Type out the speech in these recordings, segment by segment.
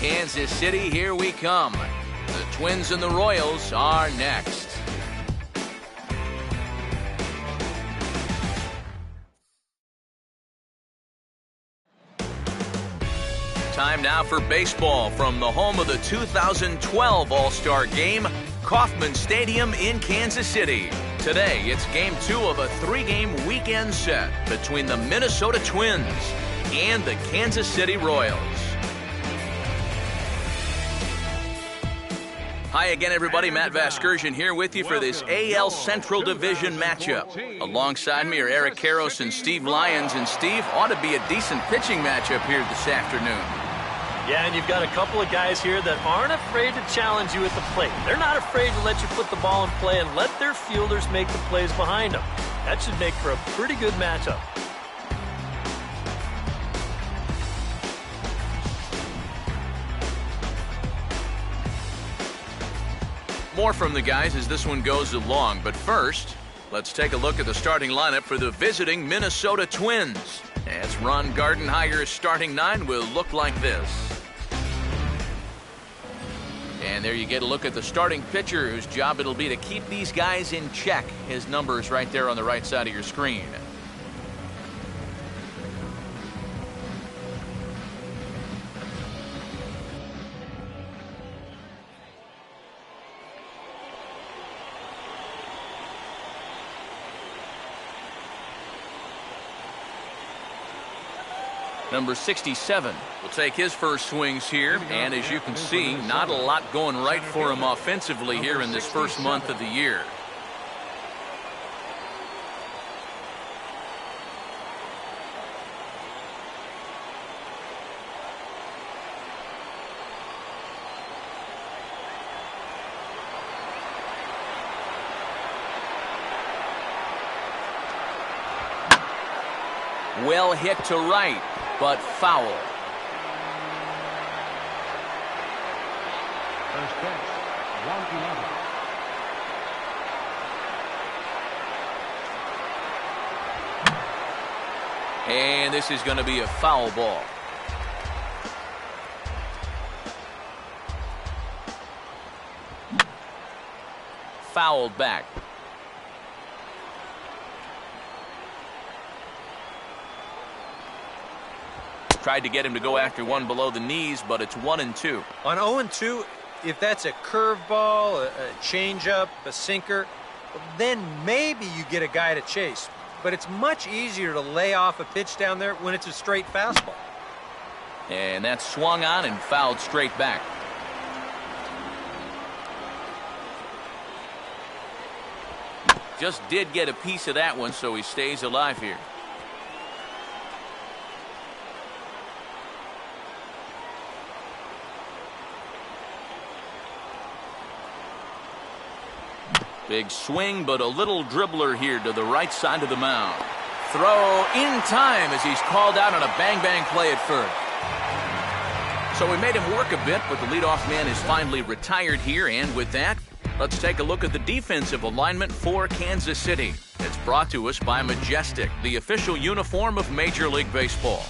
Kansas City, here we come. The Twins and the Royals are next. Time now for baseball from the home of the 2012 All-Star Game, Kauffman Stadium in Kansas City. Today, it's Game 2 of a 3-game weekend set between the Minnesota Twins and the Kansas City Royals. Hi again, everybody. Matt Vasgersian here with you for this AL Central Division matchup. Alongside me are Eric Karros and Steve Lyons. And Steve, ought to be a decent pitching matchup here this afternoon. Yeah, and you've got a couple of guys here that aren't afraid to challenge you at the plate. They're not afraid to let you put the ball in play and let their fielders make the plays behind them. That should make for a pretty good matchup. More from the guys as this one goes along, but first, let's take a look at the starting lineup for the visiting Minnesota Twins. As Ron Gardenhire's starting 9 will look like this. And there you get a look at the starting pitcher whose job it'll be to keep these guys in check. His number is right there on the right side of your screen. Number 67 will take his first swings here, and as you can see, not a lot going right for him offensively here in this first month of the year. Well hit to right, but foul. First pitch, 1-0. And this is going to be a foul ball. Fouled back. Tried to get him to go after one below the knees, but it's 1-2. On 0-2, if that's a curveball, a changeup, a sinker, then maybe you get a guy to chase. But it's much easier to lay off a pitch down there when it's a straight fastball. And that's swung on and fouled straight back. Just did get a piece of that one, so he stays alive here. Big swing, but a little dribbler here to the right side of the mound. Throw in time as he's called out on a bang-bang play at first. So we made him work a bit, but the leadoff man is finally retired here. And with that, let's take a look at the defensive alignment for Kansas City. It's brought to us by Majestic, the official uniform of Major League Baseball.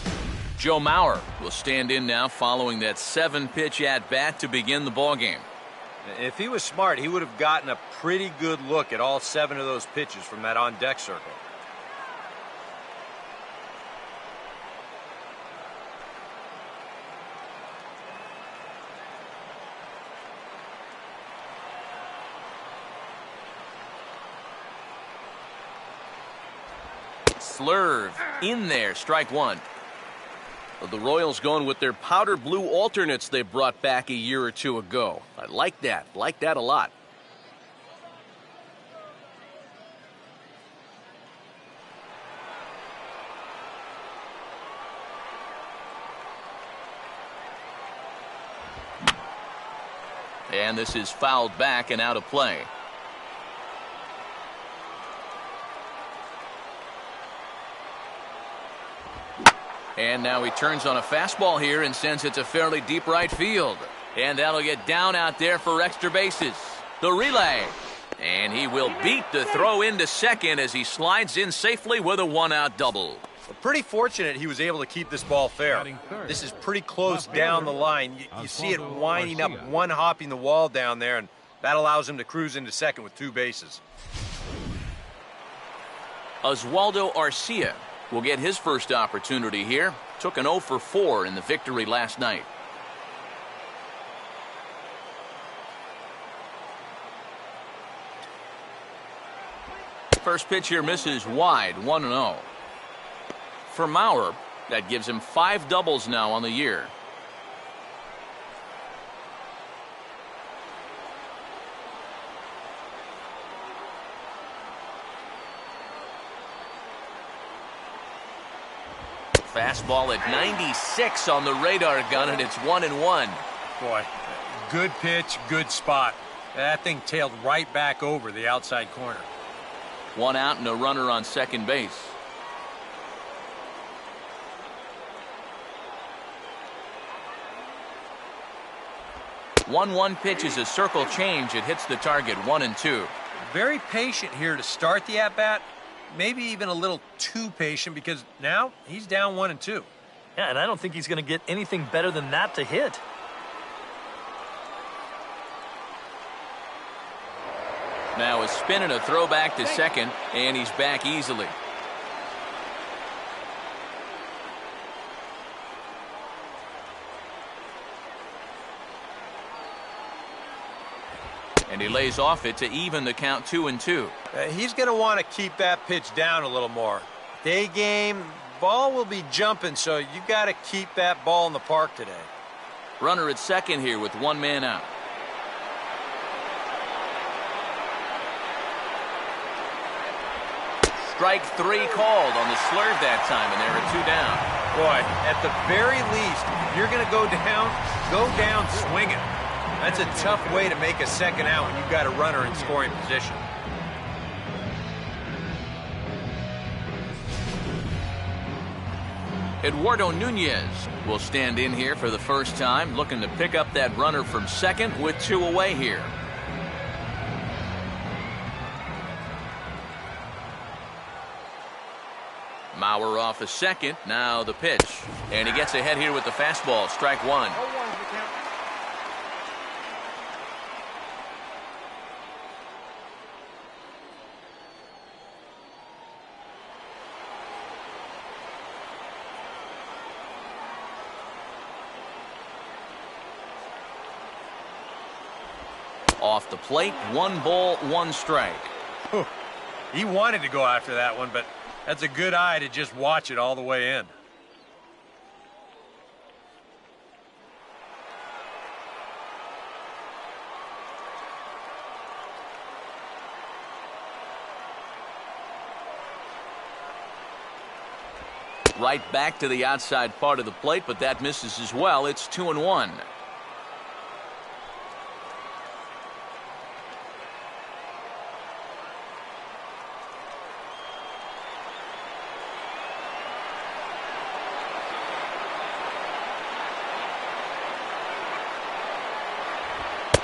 Joe Mauer will stand in now following that 7-pitch at-bat to begin the ballgame. If he was smart, he would have gotten a pretty good look at all 7 of those pitches from that on-deck circle. Slurve in there, strike one. The Royals going with their powder blue alternates they brought back a year or two ago. I like that a lot. And this is fouled back and out of play. And now he turns on a fastball here and sends it to fairly deep right field. And that'll get down out there for extra bases. The relay. And he will beat the throw into second as he slides in safely with a 1-out double. Pretty fortunate he was able to keep this ball fair. This is pretty close down the line. You see it winding up, one hopping the wall down there, and that allows him to cruise into second with 2 bases. Oswaldo Arcia will get his first opportunity here. Took an 0 for 4 in the victory last night. First pitch here misses wide, 1-0. For Mauer, that gives him 5 doubles now on the year. Fastball at 96 on the radar gun, and it's 1-1. Boy, good pitch, good spot. That thing tailed right back over the outside corner. 1 out and a runner on second base. One pitch is a circle change. It hits the target, 1-2. Very patient here to start the at-bat. Maybe even a little too patient because now he's down 1-2. Yeah, and I don't think he's going to get anything better than that to hit. Now a spin and a throw back to second, and he's back easily. And he lays off it to even the count 2-2. He's going to want to keep that pitch down a little more. Day game, ball will be jumping, so you got to keep that ball in the park today. Runner at second here with 1 man out. Strike 3 called on the slurve that time, and there are 2 down. Boy, at the very least, if you're going to go down swinging. That's a tough way to make a second out when you've got a runner in scoring position. Eduardo Nunez will stand in here for the first time, looking to pick up that runner from second with 2 away here. Mauer off a second. Now the pitch. And he gets ahead here with the fastball. Strike 1. Off the plate, 1 ball, 1 strike. He wanted to go after that one, but that's a good eye to just watch it all the way in. Right back to the outside part of the plate, but that misses as well. It's 2-1.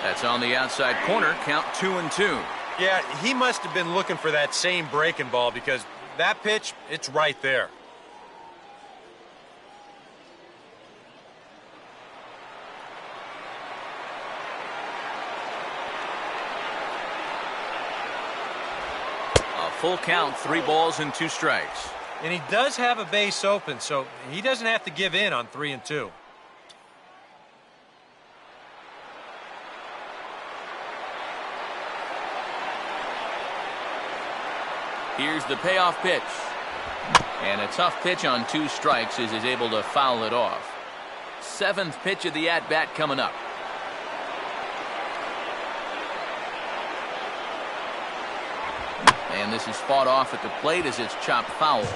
That's on the outside corner, count 2-2. Yeah, he must have been looking for that same breaking ball because that pitch, it's right there. A full count, 3 balls and 2 strikes. And he does have a base open, so he doesn't have to give in on 3-2. Here's the payoff pitch. And a tough pitch on 2 strikes as he's able to foul it off. 7th pitch of the at-bat coming up. And this is fought off at the plate as it's chopped foul.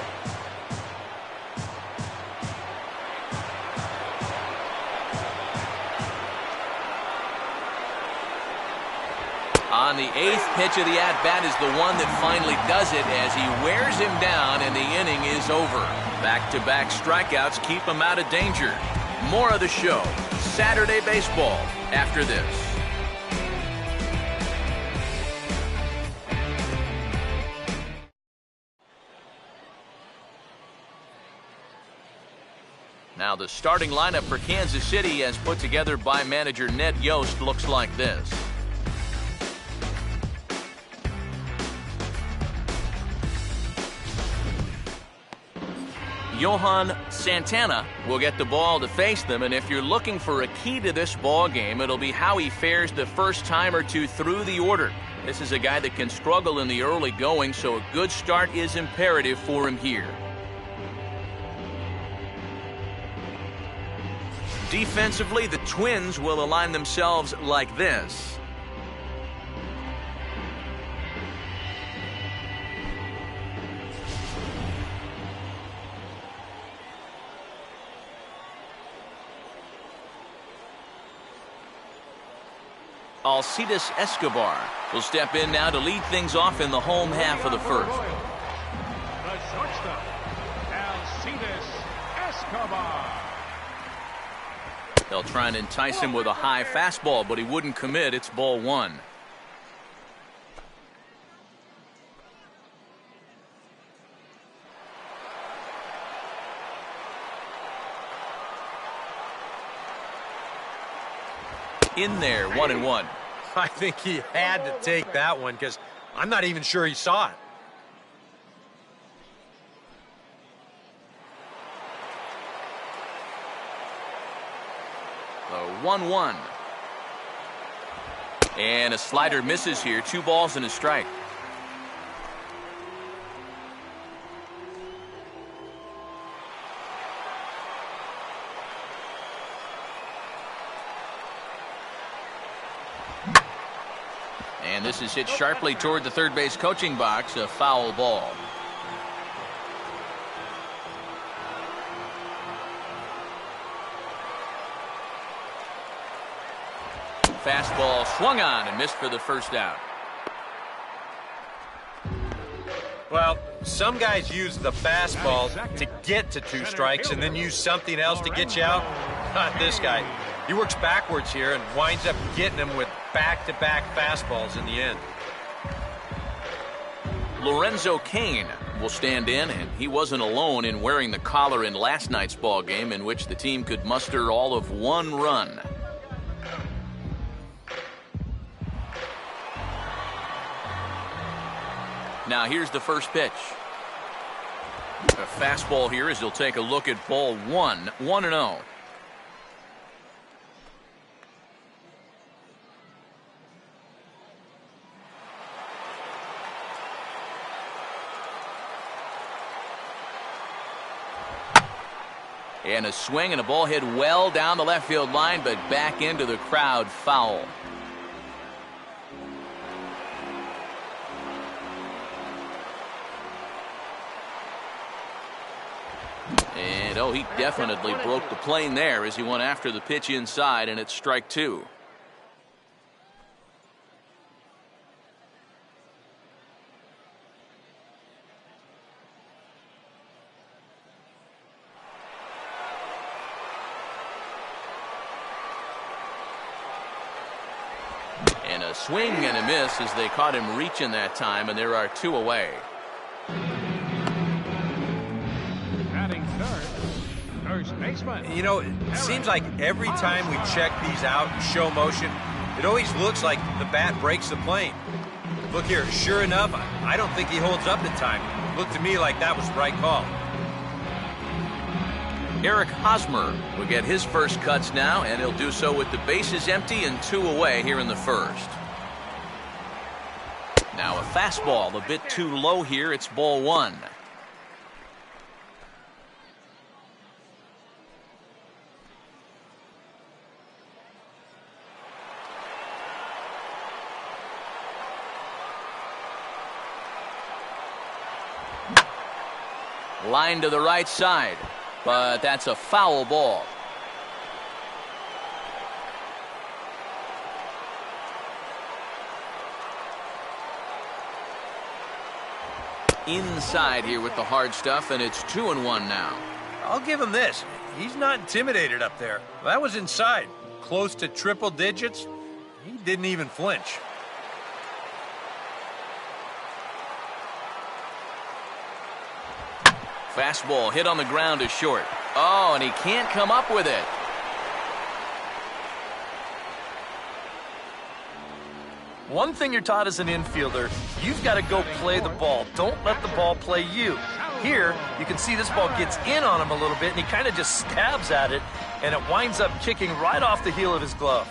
On the 8th pitch of the at-bat is the one that finally does it as he wears him down and the inning is over. Back-to-back strikeouts keep him out of danger. More of the show, Saturday Baseball, after this. Now the starting lineup for Kansas City as put together by manager Ned Yost looks like this. Johan Santana will get the ball to face them, and if you're looking for a key to this ball game, it'll be how he fares the first time or two through the order. This is a guy that can struggle in the early going, so a good start is imperative for him here. Defensively, the Twins will align themselves like this. Alcides Escobar will step in now to lead things off in the home half of the first. The shortstop, Alcides Escobar. They'll try and entice him with a high fastball, but he wouldn't commit. It's ball one. In there, 1-1. I think he had to take that one because I'm not even sure he saw it. The 1-1. And a slider misses here. 2 balls and a strike. And this is hit sharply toward the third base coaching box, a foul ball. Fastball swung on and missed for the first out. Well, some guys use the fastball to get to 2 strikes and then use something else to get you out. Not this guy. He works backwards here and winds up getting them with back-to-back fastballs in the end. Lorenzo Cain will stand in, and he wasn't alone in wearing the collar in last night's ball game, in which the team could muster all of 1 run. Now here's the first pitch. A fastball here as he'll take a look at ball 1, 1-0. And a swing and a ball hit well down the left field line, but back into the crowd, foul. And oh, he definitely broke the plane there as he went after the pitch inside, and it's strike 2. And a swing and a miss as they caught him reaching that time, and there are 2 away. Batting third, first baseman. You know, it seems like every time we check these out in show motion, it always looks like the bat breaks the plane. Look here, sure enough, I don't think he holds up in time. It looked to me like that was the right call. Eric Hosmer will get his first cuts now, and he'll do so with the bases empty and 2 away here in the first. Now a fastball a bit too low here. It's ball 1. Line to the right side, but that's a foul ball. Inside here with the hard stuff, and it's 2-1 now. I'll give him this. He's not intimidated up there. That was inside. Close to triple digits. He didn't even flinch. Fastball hit on the ground is short. Oh, and he can't come up with it. One thing you're taught as an infielder, you've got to go play the ball. Don't let the ball play you. Here, you can see this ball gets in on him a little bit, and he kind of just stabs at it, and it winds up kicking right off the heel of his glove.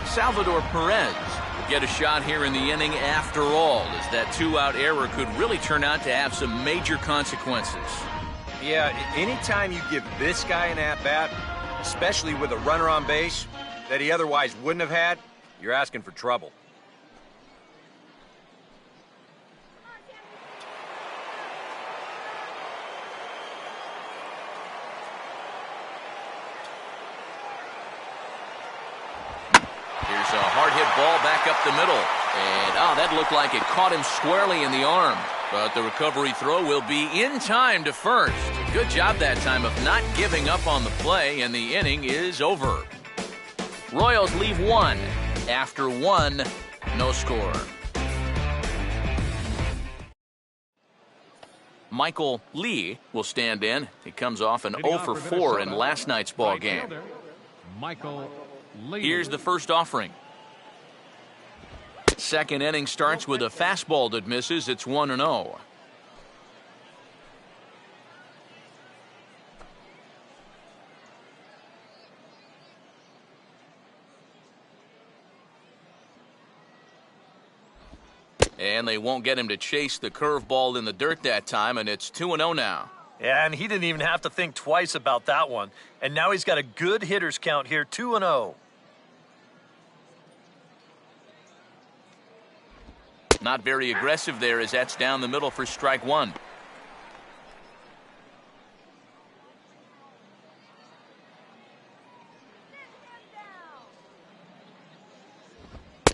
Salvador Perez will get a shot here in the inning after all, as that two-out error could really turn out to have some major consequences. Yeah, anytime you give this guy an at-bat, especially with a runner on base that he otherwise wouldn't have had, you're asking for trouble. Here's a hard-hit ball back up the middle. And, that looked like it caught him squarely in the arm. But the recovery throw will be in time to first. Good job that time of not giving up on the play, and the inning is over. Royals leave one. After one, no score. Michael Lee will stand in. He comes off an 0 for 4 in last night's ball game. Michael Lee. Here's the first offering. Second inning starts with a fastball that misses. It's 1-0. And they won't get him to chase the curveball in the dirt that time, and it's 2-0 now. Yeah, and he didn't even have to think twice about that one. And now he's got a good hitters count here, 2-0. Not very aggressive there, as that's down the middle for strike one.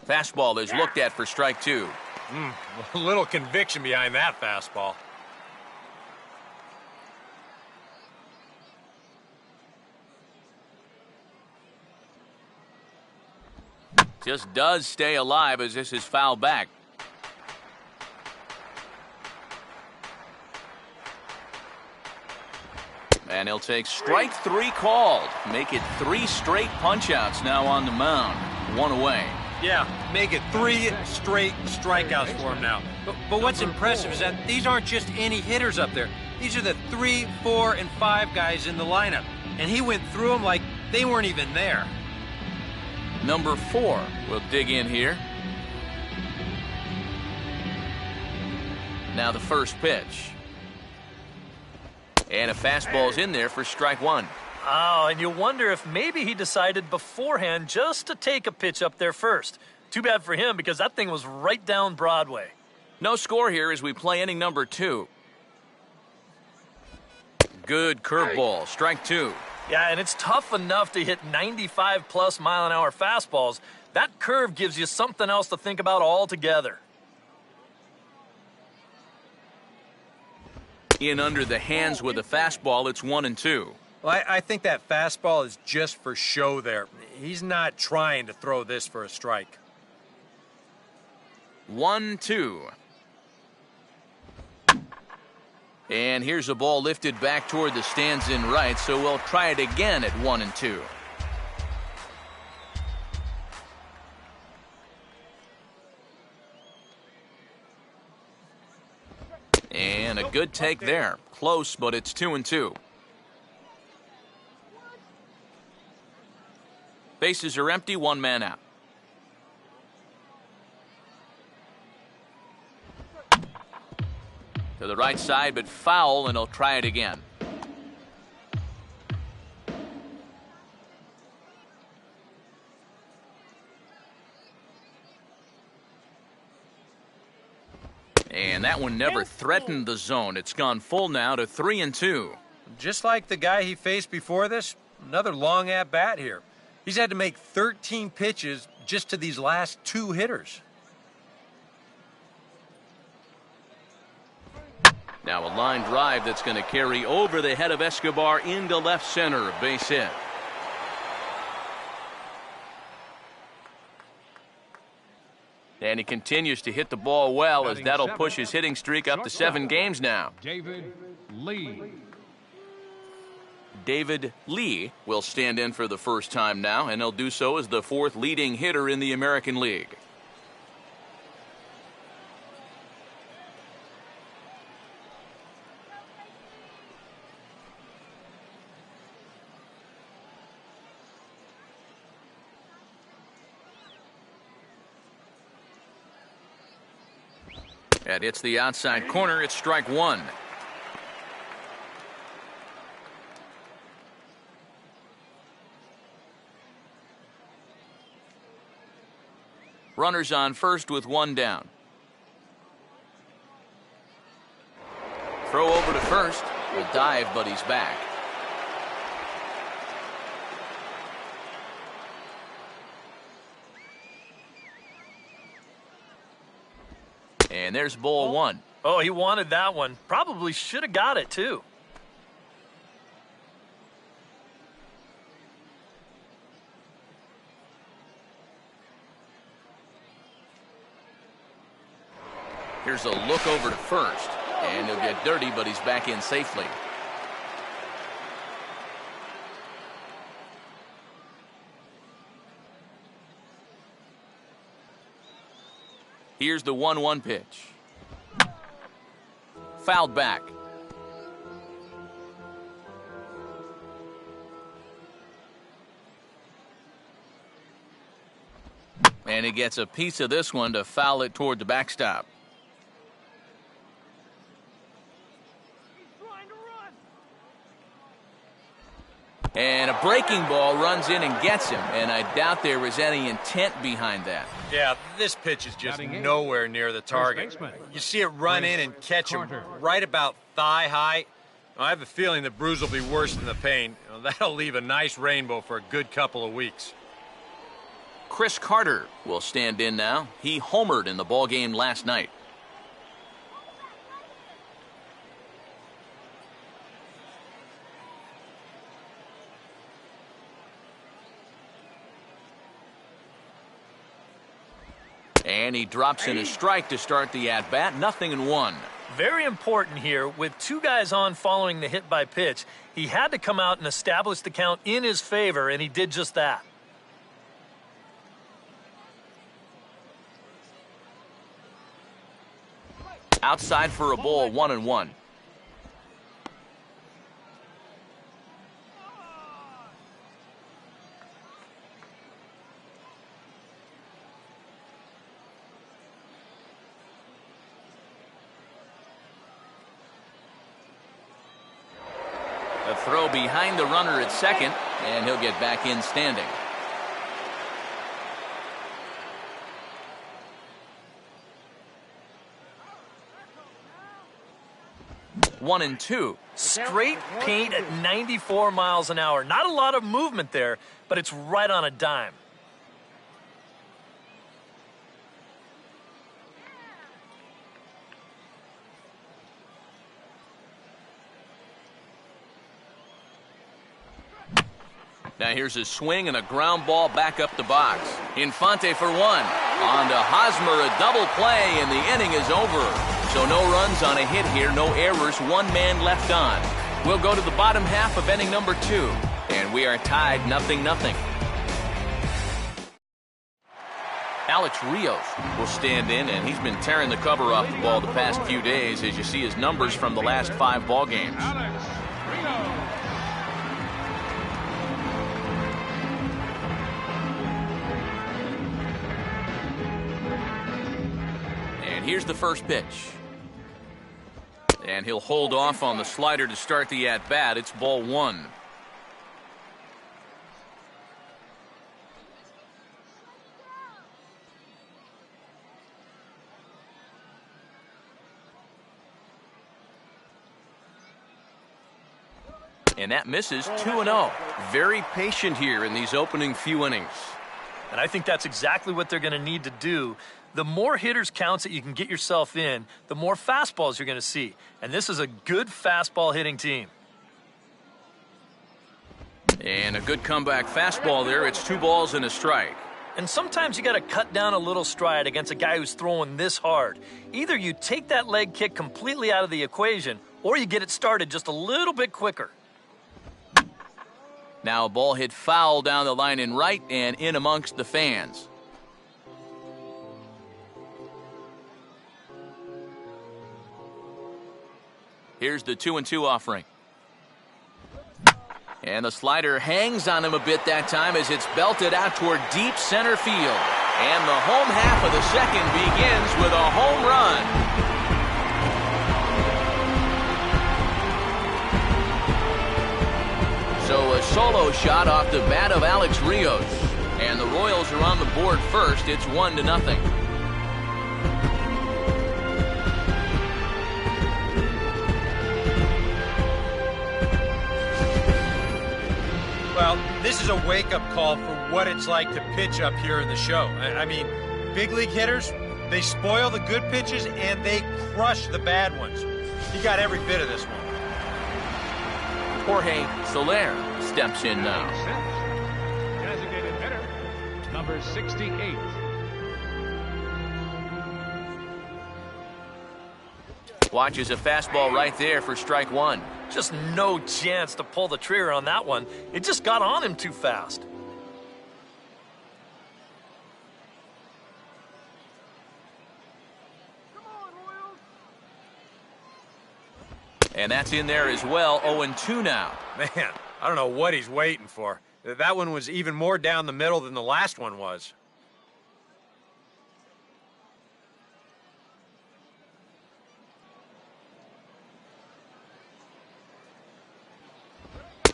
Fastball is looked at for strike two. A little conviction behind that fastball. Just does stay alive as this is fouled back. And he'll take strike three called. Make it 3 straight punch-outs now on the mound. 1 away. Yeah, make it 3 straight strikeouts for him now. But what's impressive is that these aren't just any hitters up there. These are the 3, 4, and 5 guys in the lineup. And he went through them like they weren't even there. Number 4 will dig in here. Now the first pitch. And a fastball's in there for strike one. Oh, and you wonder if maybe he decided beforehand just to take a pitch up there first. Too bad for him, because that thing was right down Broadway. No score here as we play inning number 2. Good curveball, strike 2. Yeah, and it's tough enough to hit 95-plus mile-an-hour fastballs. That curve gives you something else to think about altogether. In under the hands with a fastball, it's 1-2. Well, I think that fastball is just for show there. He's not trying to throw this for a strike. 1-2. And here's a ball lifted back toward the stands in right, so we'll try it again at 1-2. And a good take there. Close, but it's 2-2. Bases are empty, 1 man out. To the right side, but foul, and he'll try it again. And that one never threatened the zone. It's gone full now to 3-2. Just like the guy he faced before this, another long at-bat here. He's had to make 13 pitches just to these last 2 hitters. Now a line drive that's going to carry over the head of Escobar into left center. A base hit. And he continues to hit the ball well, as that'll push his hitting streak up to 7 games now. David Lee. David Lee will stand in for the first time now, and he'll do so as the fourth leading hitter in the American League. That hits the outside corner. It's strike one. Runners on first with one down. Throw over to first. A dive, but he's back. And there's ball one. Oh, he wanted that one. Probably should have got it, too. Here's a look over to first. And he'll get dirty, but he's back in safely. Here's the 1-1 pitch. Fouled back. And he gets a piece of this one to foul it toward the backstop. And a breaking ball runs in and gets him, and I doubt there was any intent behind that. Yeah, this pitch is just nowhere near the target. You see it run in and catch him right about thigh height. I have a feeling the bruise will be worse than the pain. That'll leave a nice rainbow for a good couple of weeks. Chris Carter will stand in now. He homered in the ballgame last night. And he drops in a strike to start the at-bat. 0-1. Very important here. With two guys on following the hit by pitch, he had to come out and establish the count in his favor, and he did just that. Outside for a ball, 1-1. A throw behind the runner at second, and he'll get back in standing. One and two. Straight paint at 94 miles an hour. Not a lot of movement there, but it's right on a dime. Now here's a swing and a ground ball back up the box. Infante for one. On to Hosmer, a double play, and the inning is over. So no runs on a hit here, no errors, one man left on. We'll go to the bottom half of inning number 2, and we are tied 0-0. Alex Rios will stand in, and he's been tearing the cover off the ball the past few days, as you see his numbers from the last 5 ball games. Alex Rios. And here's the first pitch. And he'll hold off on the slider to start the at-bat. It's ball 1. And that misses. 2-0. Very patient here in these opening few innings. And I think that's exactly what they're going to need to do. The more hitters counts that you can get yourself in, the more fastballs you're going to see. And this is a good fastball hitting team. And a good comeback fastball there. It's 2 balls and a strike. And sometimes you got to cut down a little stride against a guy who's throwing this hard. Either you take that leg kick completely out of the equation, or you get it started just a little bit quicker. Now a ball hit foul down the line in right and in amongst the fans. Here's the 2-2 offering. And the slider hangs on him a bit that time as it's belted out toward deep center field. And the home half of the second begins with a home run. So a solo shot off the bat of Alex Rios. And the Royals are on the board first. It's 1-0. Well, this is a wake-up call for what it's like to pitch up here in the show. I mean, big league hitters, they spoil the good pitches and they crush the bad ones. You got every bit of this one. Jorge Soler steps in now. Designated hitter, number 68. Watches a fastball right there for strike one. Just no chance to pull the trigger on that one. It just got on him too fast. And that's in there as well. 0-2 now. Man, I don't know what he's waiting for. That one was even more down the middle than the last one was.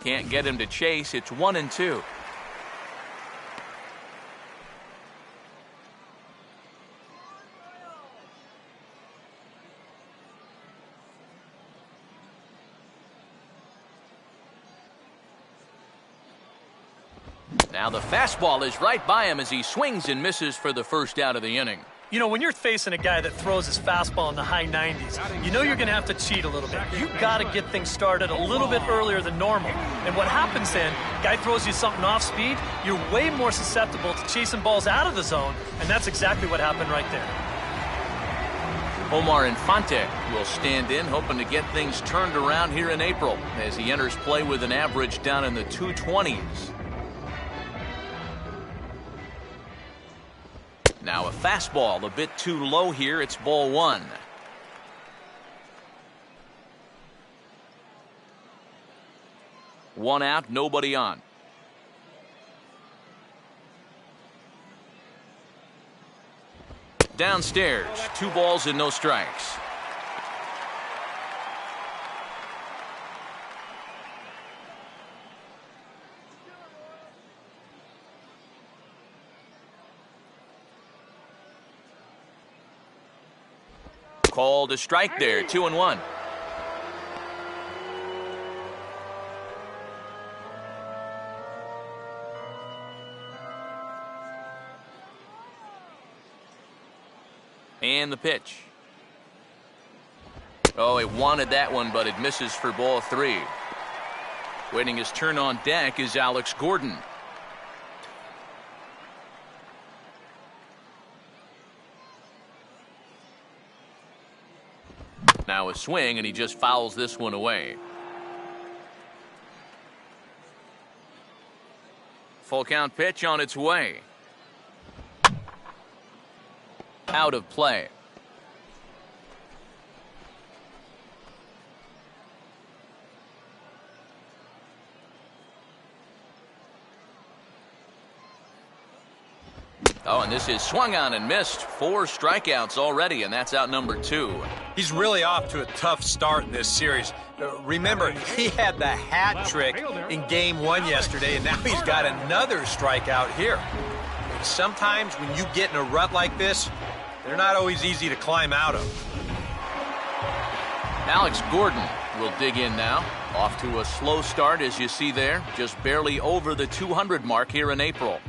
Can't get him to chase. It's 1-2. Now the fastball is right by him as he swings and misses for the first out of the inning. You know, when you're facing a guy that throws his fastball in the high 90s, you know you're going to have to cheat a little bit. You've got to get things started a little bit earlier than normal. And what happens then, guy throws you something off speed, you're way more susceptible to chasing balls out of the zone, and that's exactly what happened right there. Omar Infante will stand in, hoping to get things turned around here in April as he enters play with an average down in the 220s. Now a fastball a bit too low here. It's ball one. One out, nobody on. Downstairs, 2 balls and no strikes. Called a strike there, 2-1. And the pitch. Oh, he wanted that one, but it misses for ball 3. Waiting his turn on deck is Alex Gordon. Now a swing, and he just fouls this one away. Full count pitch on its way. Out of play. Oh, and this is swung on and missed. 4 strikeouts already, and that's out number 2. He's really off to a tough start in this series. Remember, he had the hat trick in Game 1 yesterday, and now he's got another strikeout here. Sometimes when you get in a rut like this, they're not always easy to climb out of. Alex Gordon will dig in now. Off to a slow start, as you see there. Just barely over the 200 mark here in April.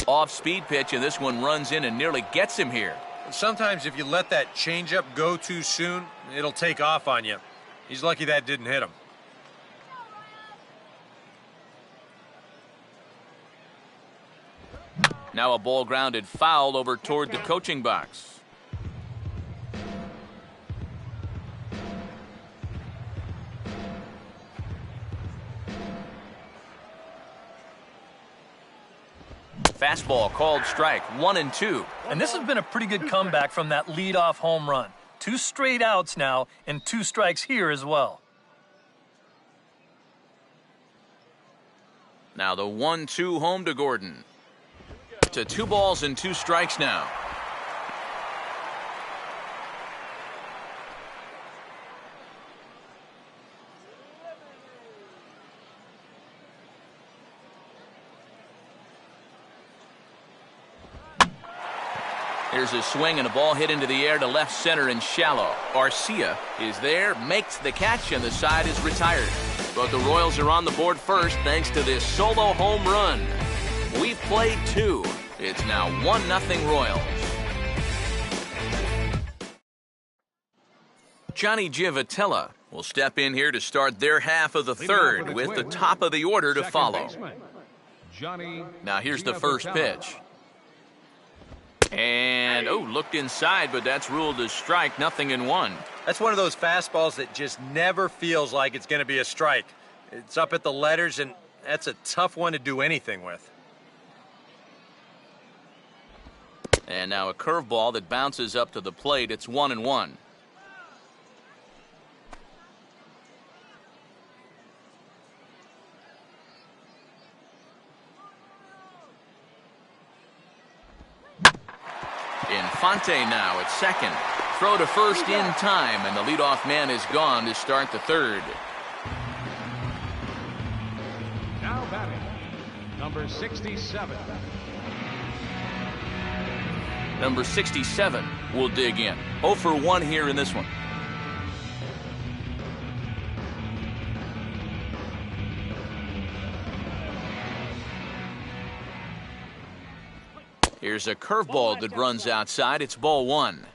Off-speed pitch, and this one runs in and nearly gets him here. Sometimes if you let that changeup go too soon, it'll take off on you. He's lucky that didn't hit him. Now a ball grounded foul over toward the coaching box. Fastball called strike, 1-2. And this has been a pretty good comeback from that leadoff home run. 2 straight outs now and 2 strikes here as well. Now the 1-2 home to Gordon. To 2 balls and 2 strikes now. Here's a swing and a ball hit into the air to left center and shallow. Arcia is there, makes the catch, and the side is retired. But the Royals are on the board first thanks to this solo home run. We've played 2. It's now 1-0 Royals. Johnny Giavotella will step in here to start their half of the third with the top of the order to follow. Now here's the first pitch. And, looked inside, but that's ruled as strike, 0-1. That's one of those fastballs that just never feels like it's going to be a strike. It's up at the letters, and that's a tough one to do anything with. And now a curveball that bounces up to the plate. It's 1-1. Infante now at second. Throw to first in time, and the leadoff man is gone to start the third. Now batting, number 67. Number 67 will dig in. 0 for 1 here in this one. Here's a curveball that runs outside. It's ball 1.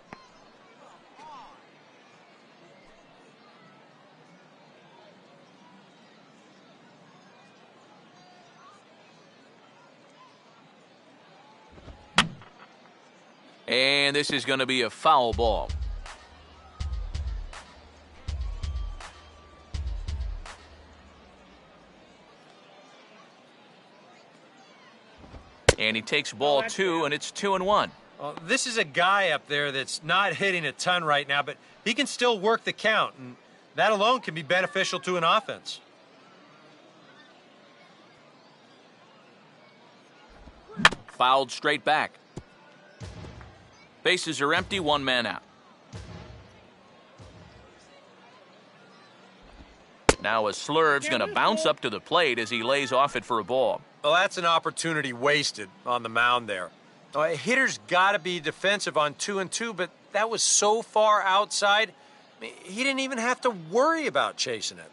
And this is going to be a foul ball. And he takes ball 2, and it's 2-1. This is a guy up there that's not hitting a ton right now, but he can still work the count, and that alone can be beneficial to an offense. Fouled straight back. Bases are empty, 1 man out. Now a slurve's going to bounce up to the plate as he lays off it for a ball. Well, that's an opportunity wasted on the mound there. A hitter's got to be defensive on 2-2, but that was so far outside, I mean, he didn't even have to worry about chasing it.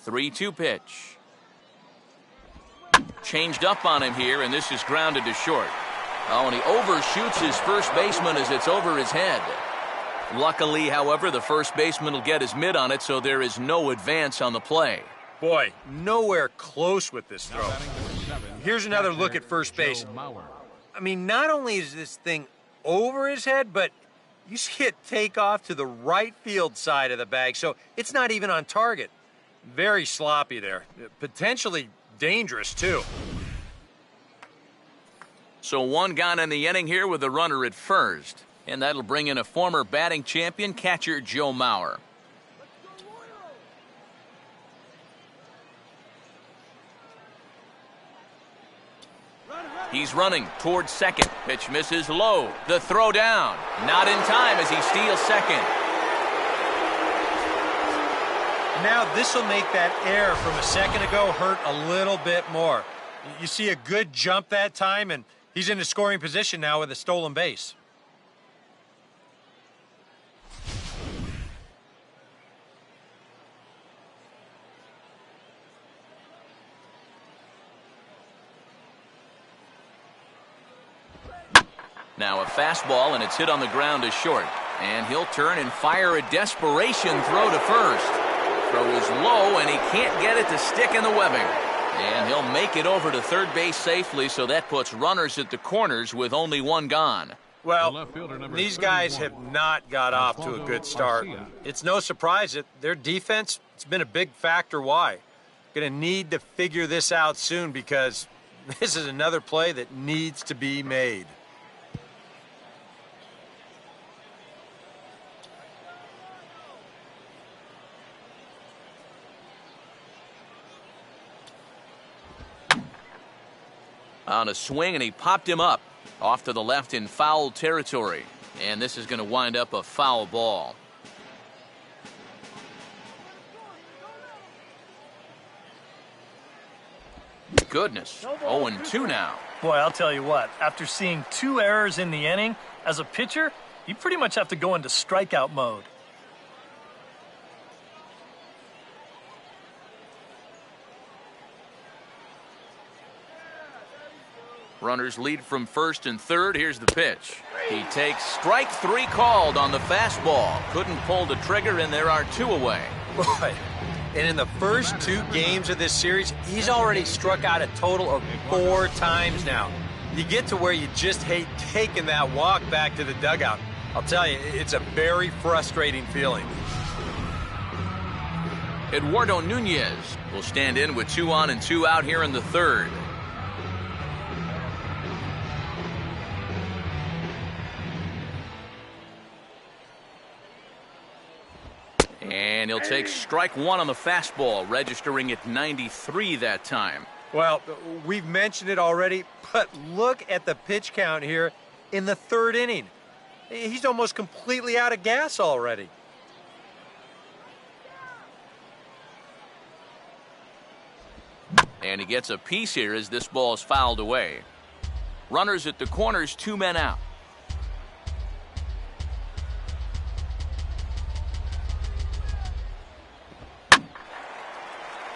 3-2 pitch. Changed up on him here, and this is grounded to short. Oh, and he overshoots his first baseman as it's over his head. Luckily, however, the first baseman will get his mitt on it, so there is no advance on the play. Boy, nowhere close with this throw. Here's another look at first base. I mean, not only is this thing over his head, but you see it take off to the right field side of the bag, so it's not even on target. Very sloppy there. Potentially dangerous, too. So 1 gone in the inning here with a runner at first. And that'll bring in a former batting champion, catcher Joe Mauer. He's running towards second. Pitch misses low. The throw down. Not in time as he steals second. Now this will make that error from a second ago hurt a little bit more. You see a good jump that time, and he's in a scoring position now with a stolen base. Now a fastball, and it's hit on the ground to short. And he'll turn and fire a desperation throw to first. Throw is low, and he can't get it to stick in the webbing. And he'll make it over to third base safely, so that puts runners at the corners with only 1 gone. Well, these guys have not got off to a good start. It's no surprise that their defense, it's been a big factor why. Going to need to figure this out soon because This is another play that needs to be made. On a swing, and he popped him up off to the left in foul territory. And this is going to wind up a foul ball. Goodness, 0-2 now. Boy, I'll tell you what, after seeing 2 errors in the inning, as a pitcher, you pretty much have to go into strikeout mode. Runners lead from first and third. Here's the pitch. He takes strike 3 called on the fastball. Couldn't pull the trigger, and there are 2 away. Boy, and in the first 2 games of this series, he's already struck out a total of 4 times now. You get to where you just hate taking that walk back to the dugout. I'll tell you, it's a very frustrating feeling. Eduardo Nunez will stand in with 2 on and 2 out here in the third. And he'll take strike 1 on the fastball, registering at 93 that time. Well, we've mentioned it already, but look at the pitch count here in the 3rd inning. He's almost completely out of gas already. And he gets a piece here as this ball is fouled away. Runners at the corners, 2 men out.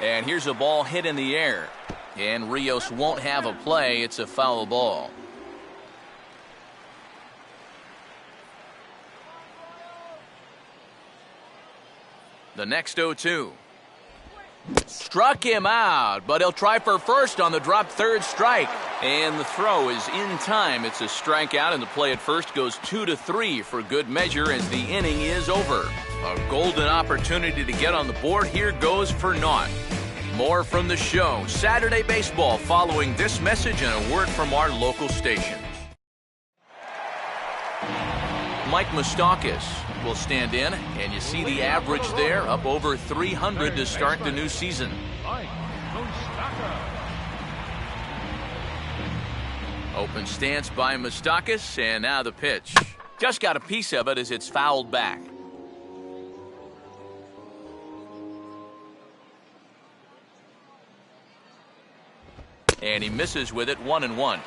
And here's a ball hit in the air. And Rios won't have a play. It's a foul ball. The next 0-2. Struck him out, but he'll try for first on the drop third strike. And the throw is in time. It's a strikeout, and the play at first goes 2-3 for good measure as the inning is over. A golden opportunity to get on the board here goes for naught. More from the show, Saturday Baseball, following this message and a word from our local stations. Mike Moustakas will stand in, and you see the average there, up over 300 to start the new season. Open stance by Moustakas, and now the pitch. Just got a piece of it as it's fouled back. And he misses with it, 1-1.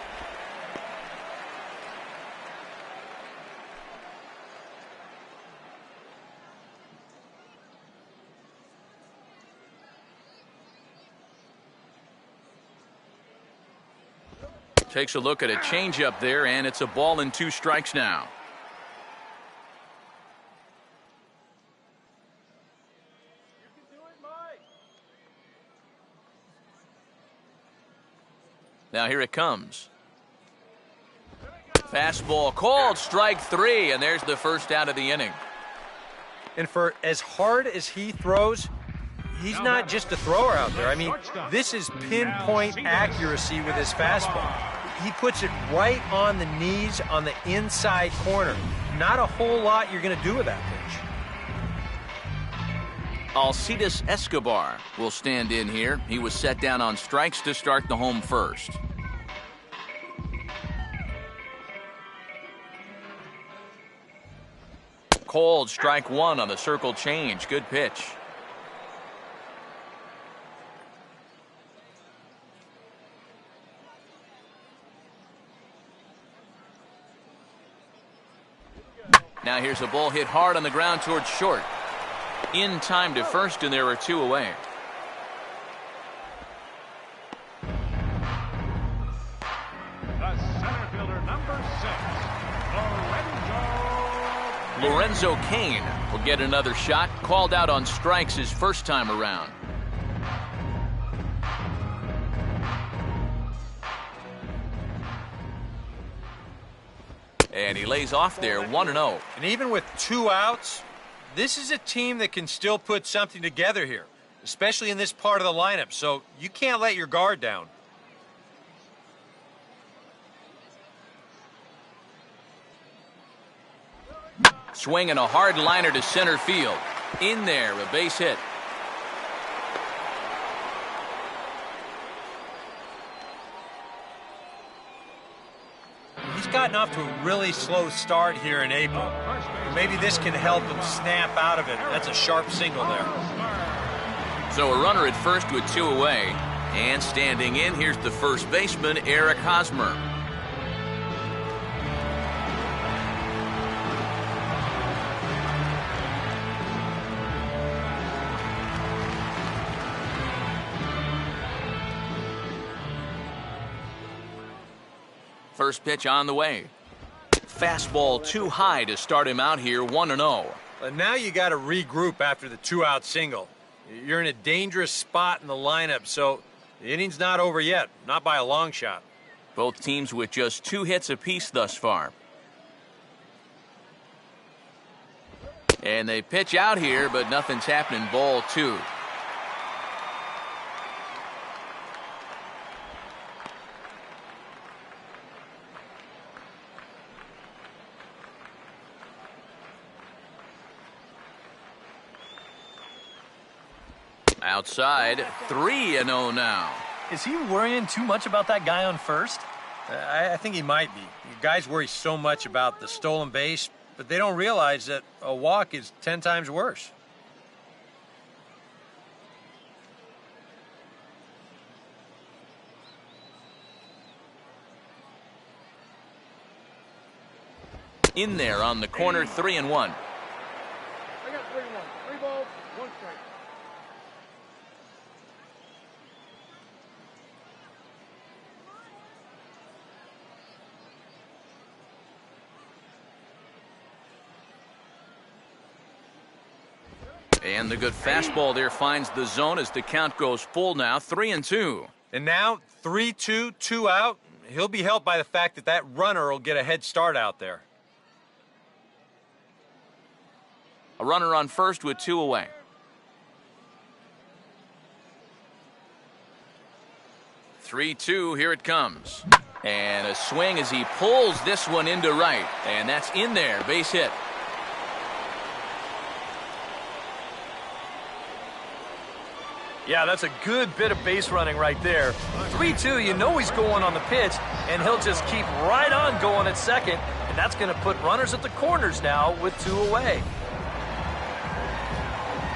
Takes a look at a changeup there, and it's a ball and 2 strikes now. Now here it comes. Fastball called, strike 3, and there's the first out of the inning. And for as hard as he throws, he's not just a thrower out there. I mean, this is pinpoint accuracy with his fastball. He puts it right on the knees on the inside corner. Not a whole lot you're going to do with that pitch. Alcides Escobar will stand in here. He was set down on strikes to start the home first. Called strike 1 on the circle change. Good pitch. Now here's a ball hit hard on the ground towards short. In time to first, and there are 2 away. The center fielder, number 6, Lorenzo Cain will get another shot. Called out on strikes his first time around. And he lays off there, 1-0. And even with 2 outs, this is a team that can still put something together here, especially in this part of the lineup, so you can't let your guard down. Swinging a hard liner to center field. In there, a base hit. He's gotten off to a really slow start here in April. Maybe this can help him snap out of it. That's a sharp single there. So a runner at first with 2 away. And standing in, here's the first baseman, Eric Hosmer. First pitch on the way. Fastball too high to start him out here, 1-0. Now you got to regroup after the 2-out single. You're in a dangerous spot in the lineup, so the inning's not over yet, not by a long shot. Both teams with just 2 hits apiece thus far. And they pitch out here, but nothing's happening. Ball 2. Outside, 3-0 now. Is he worrying too much about that guy on first? I think he might be. Guys worry so much about the stolen base, but they don't realize that a walk is 10 times worse. In there on the corner, 3-1. I got 3-1. 3 balls, 1 strike. And the good fastball there finds the zone as the count goes full now, 3-2. And now 3-2, 2 out. He'll be helped by the fact that that runner will get a head start out there. A runner on first with 2 away. Three-two, here it comes. And a swing as he pulls this one into right. And that's in there, base hit. Yeah, that's a good bit of base running right there. 3-2, you know he's going on the pitch, and he'll just keep right on going at second, and that's going to put runners at the corners now with 2 away.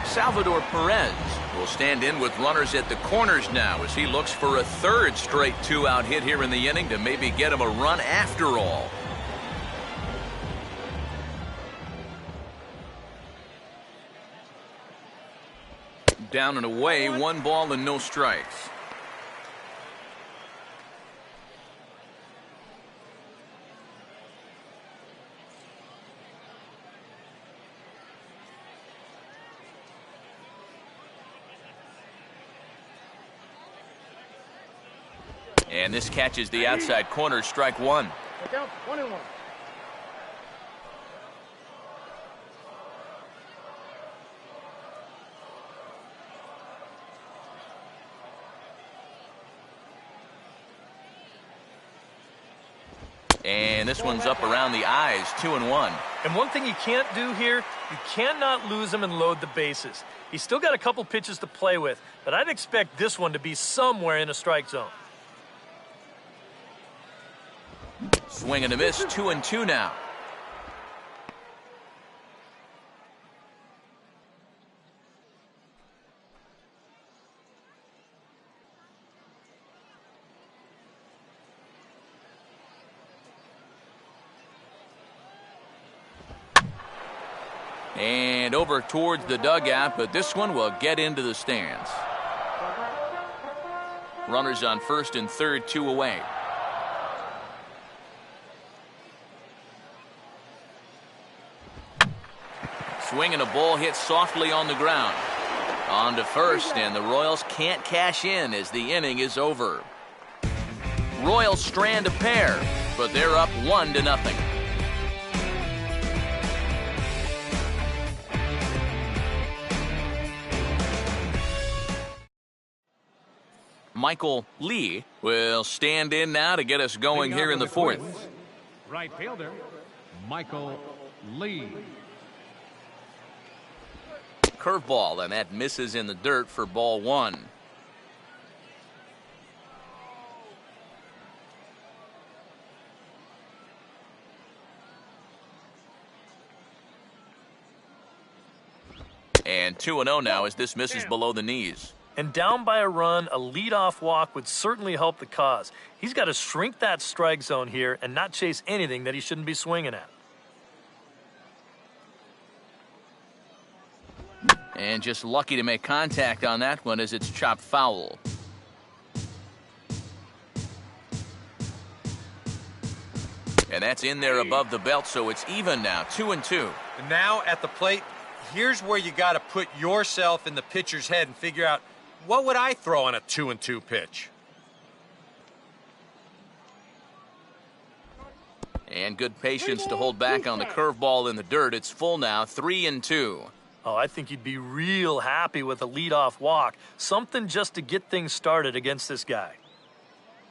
Salvador Perez will stand in with runners at the corners now as he looks for a 3rd straight 2-out hit here in the inning to maybe get him a run after all. Down and away, 1 ball and no strikes. And this catches the outside corner, strike 1. Look out, 1-1. And this one's up around the eyes, 2-1. And one thing you can't do here, you cannot lose him and load the bases. He's still got a couple pitches to play with, but I'd expect this one to be somewhere in a strike zone. Swing and a miss, 2-2 now. And over towards the dugout, but this one will get into the stands. Runners on first and third, 2 away. Swing and a ball hit softly on the ground. On to first, and the Royals can't cash in as the inning is over. Royals strand a pair, but they're up 1-0. Michael Lee will stand in now to get us going here in the 4th. Right fielder, Michael Lee. curveball, and that misses in the dirt for ball one. And 2-0 now as this misses below the knees. And down by a run, a leadoff walk would certainly help the cause. He's got to shrink that strike zone here and not chase anything that he shouldn't be swinging at. And just lucky to make contact on that one as it's chopped foul. And that's in there above the belt, so it's even now, 2-2. And now at the plate, here's where you got to put yourself in the pitcher's head and figure out, what would I throw on a 2-2 pitch? And good patience to hold back on the curveball in the dirt. It's full now, 3-2. Oh, I think you'd be real happy with a leadoff walk. Something just to get things started against this guy.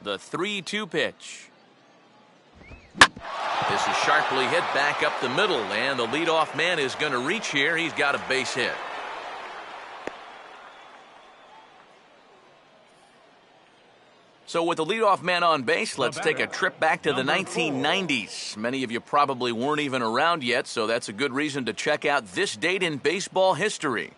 The 3-2 pitch. This is sharply hit back up the middle, and the leadoff man is going to reach here. He's got a base hit. So with the leadoff man on base, let's take a trip back to the 1990s. Many of you probably weren't even around yet, so that's a good reason to check out this date in baseball history.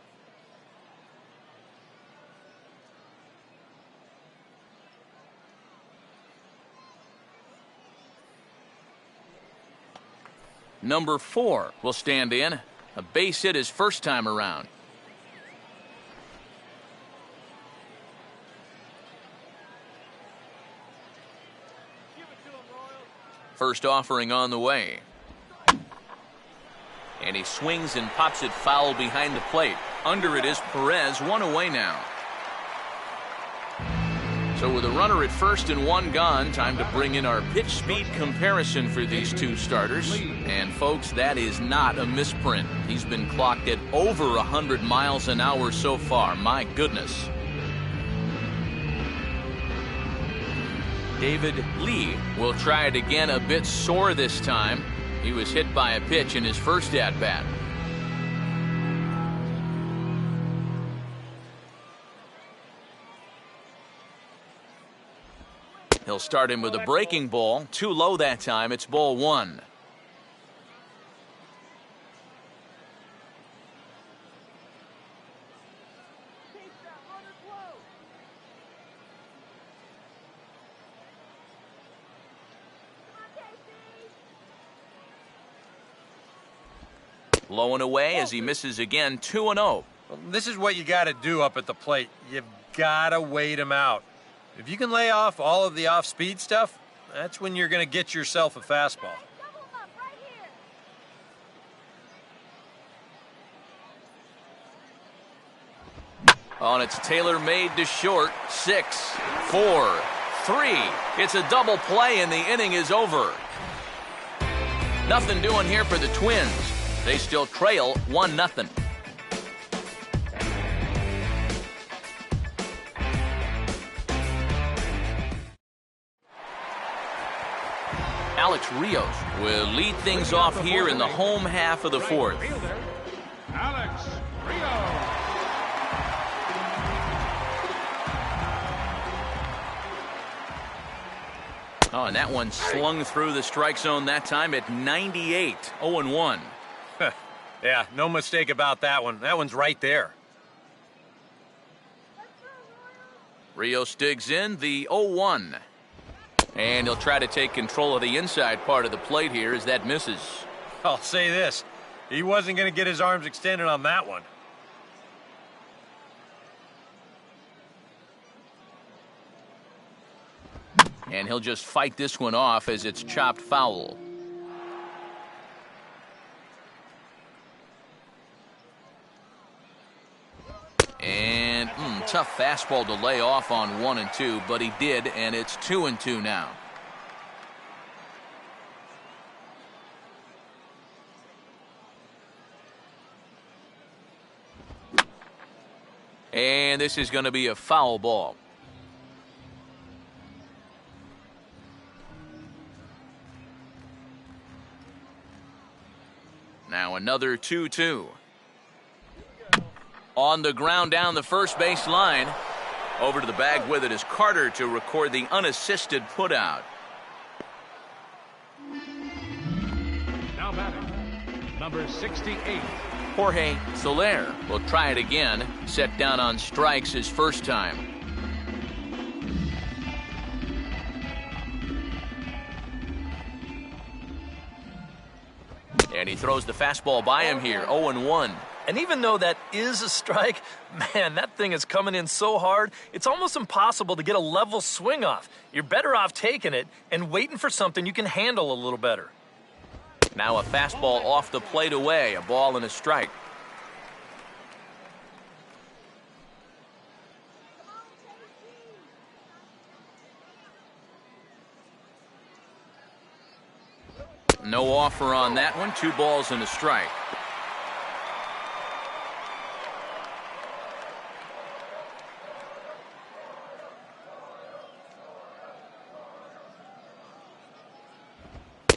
Number 4 will stand in. A base hit his first time around. First offering on the way. And he swings and pops it foul behind the plate. Under it is Perez, 1 away now. So with a runner at first and 1 gone, time to bring in our pitch speed comparison for these two starters. And folks, that is not a misprint. He's been clocked at over 100 miles an hour so far. My goodness. David Lee will try it again, a bit sore this time. He was hit by a pitch in his first at-bat. He'll start him with a breaking ball. Too low that time. It's ball 1. Low and away as he misses again, 2-0. Well, this is what you got to do up at the plate. You've got to wait him out. If you can lay off all of the off-speed stuff, that's when you're going to get yourself a fastball. On it's tailor-made to short. 6, 4, 3. It's a double play and the inning is over. Nothing doing here for the Twins. They still trail 1-0. Alex Rios will lead things off here in the home half of the 4th. Alex Rios. Oh, and that one slung through the strike zone that time at 98, 0-1. Yeah, no mistake about that one. That one's right there. Rios digs in the 0-1. And he'll try to take control of the inside part of the plate here as that misses. I'll say this. He wasn't going to get his arms extended on that one. And he'll just fight this one off as it's chopped foul. And tough fastball to lay off on 1 and 2, but he did, and it's 2 and 2 now. And this is going to be a foul ball. Now another 2-2. On the ground down the first base line. Over to the bag with it is Carter to record the unassisted putout. Now batting, number 68. Jorge Soler will try it again. Set down on strikes his first time. And he throws the fastball by him here, 0-1. And even though that is a strike, man, that thing is coming in so hard, it's almost impossible to get a level swing off. You're better off taking it and waiting for something you can handle a little better. Now a fastball off the plate away, a ball and a strike. No offer on that one, 2 balls and a strike.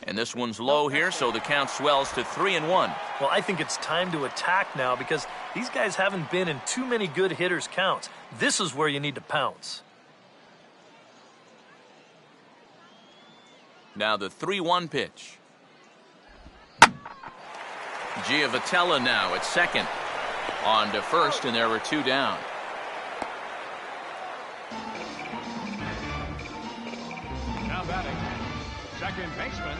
And this one's low here, so the count swells to 3-1. Well, I think it's time to attack now because these guys haven't been in too many good hitters' counts. This is where you need to pounce. Now the 3-1 pitch. Giavotella now at second. On to first, and there were 2 down. Now batting, second baseman,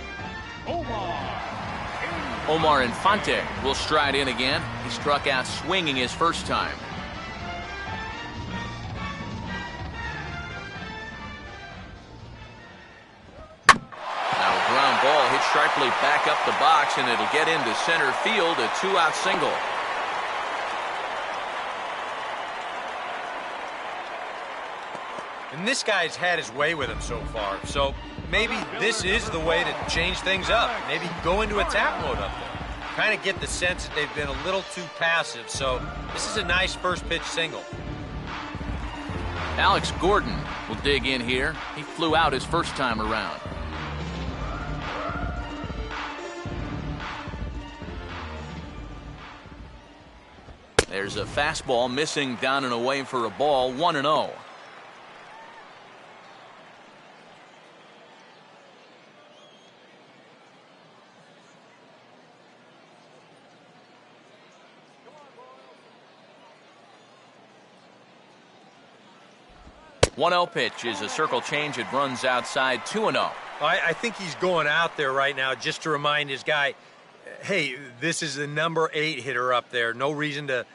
Omar Infante will stride in again. He struck out swinging his first time. Now a ground ball hit sharply back up the box, and it'll get into center field, a 2-out single. And this guy's had his way with him so far, so maybe this is the way to change things up. Maybe go into attack mode up there. Kind of get the sense that they've been a little too passive, so this is a nice first pitch single. Alex Gordon will dig in here. He flew out his first time around. There's a fastball missing down and away for a ball, 1-0. One 1-0 pitch is a circle change. It runs outside, 2-0. I think he's going out there right now just to remind his guy, hey, this is the number 8 hitter up there. No reason to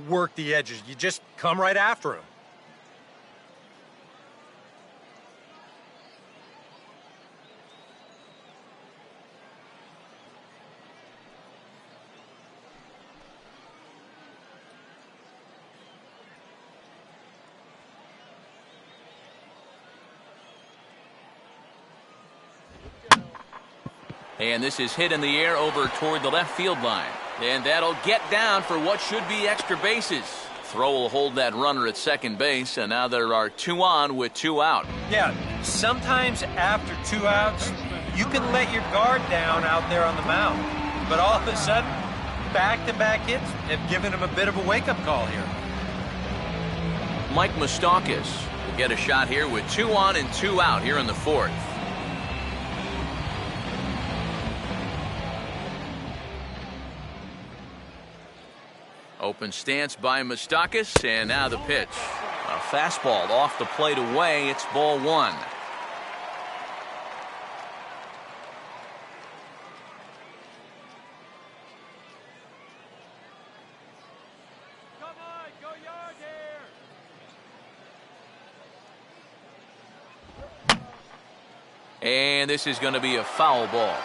work the edges. You just come right after him. And this is hit in the air over toward the left field line. And that'll get down for what should be extra bases. Throw will hold that runner at second base, and now there are 2 on with 2 out. Yeah, sometimes after 2 outs, you can let your guard down out there on the mound. But all of a sudden, back-to-back hits have given him a bit of a wake-up call here. Mike Moustakas will get a shot here with 2 on and 2 out here in the 4th. Open stance by Moustakas, and now the pitch. A fastball off the plate away. It's ball 1. Come on, go yard here. And this is going to be a foul ball.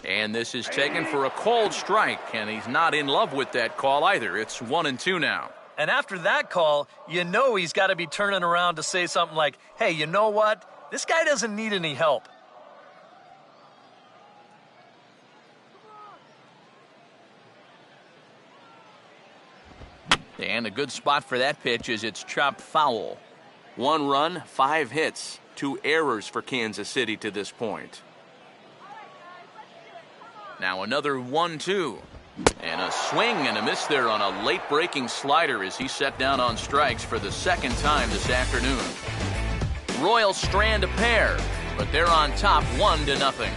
And this is taken for a called strike, and he's not in love with that call either. It's 1-2 now. And after that call, you know he's got to be turning around to say something like, hey, you know what? This guy doesn't need any help. And a good spot for that pitch is it's chopped foul. 1 run, 5 hits, 2 errors for Kansas City to this point. Now another 1-2. And a swing and a miss there on a late breaking slider as he set down on strikes for the second time this afternoon. Royals strand a pair, but they're on top 1-0.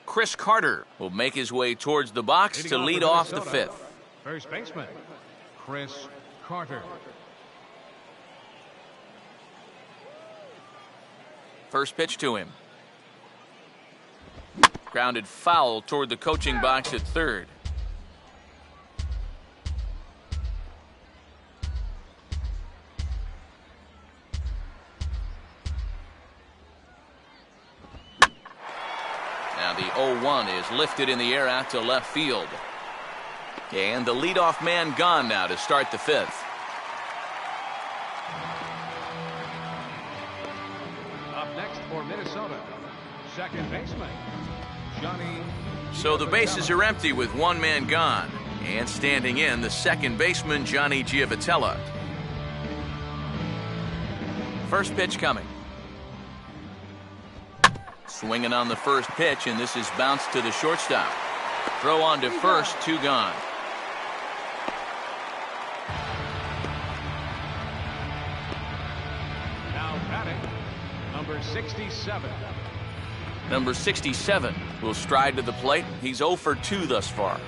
Chris Carter will make his way towards the box to lead off the 5th. First baseman, Chris Carter. First pitch to him. Grounded foul toward the coaching box at third. Now the 0-1 is lifted in the air out to left field. And the leadoff man gone now to start the 5th. Up next for Minnesota, second baseman, Johnny. So the bases are empty with 1 man gone. And standing in, the second baseman, Johnny Giavotella. First pitch coming. Swinging on the first pitch, and this is bounced to the shortstop. Throw on to first, 2 gone. Now batting, number 67. Number 67 will stride to the plate. He's 0 for 2 thus far.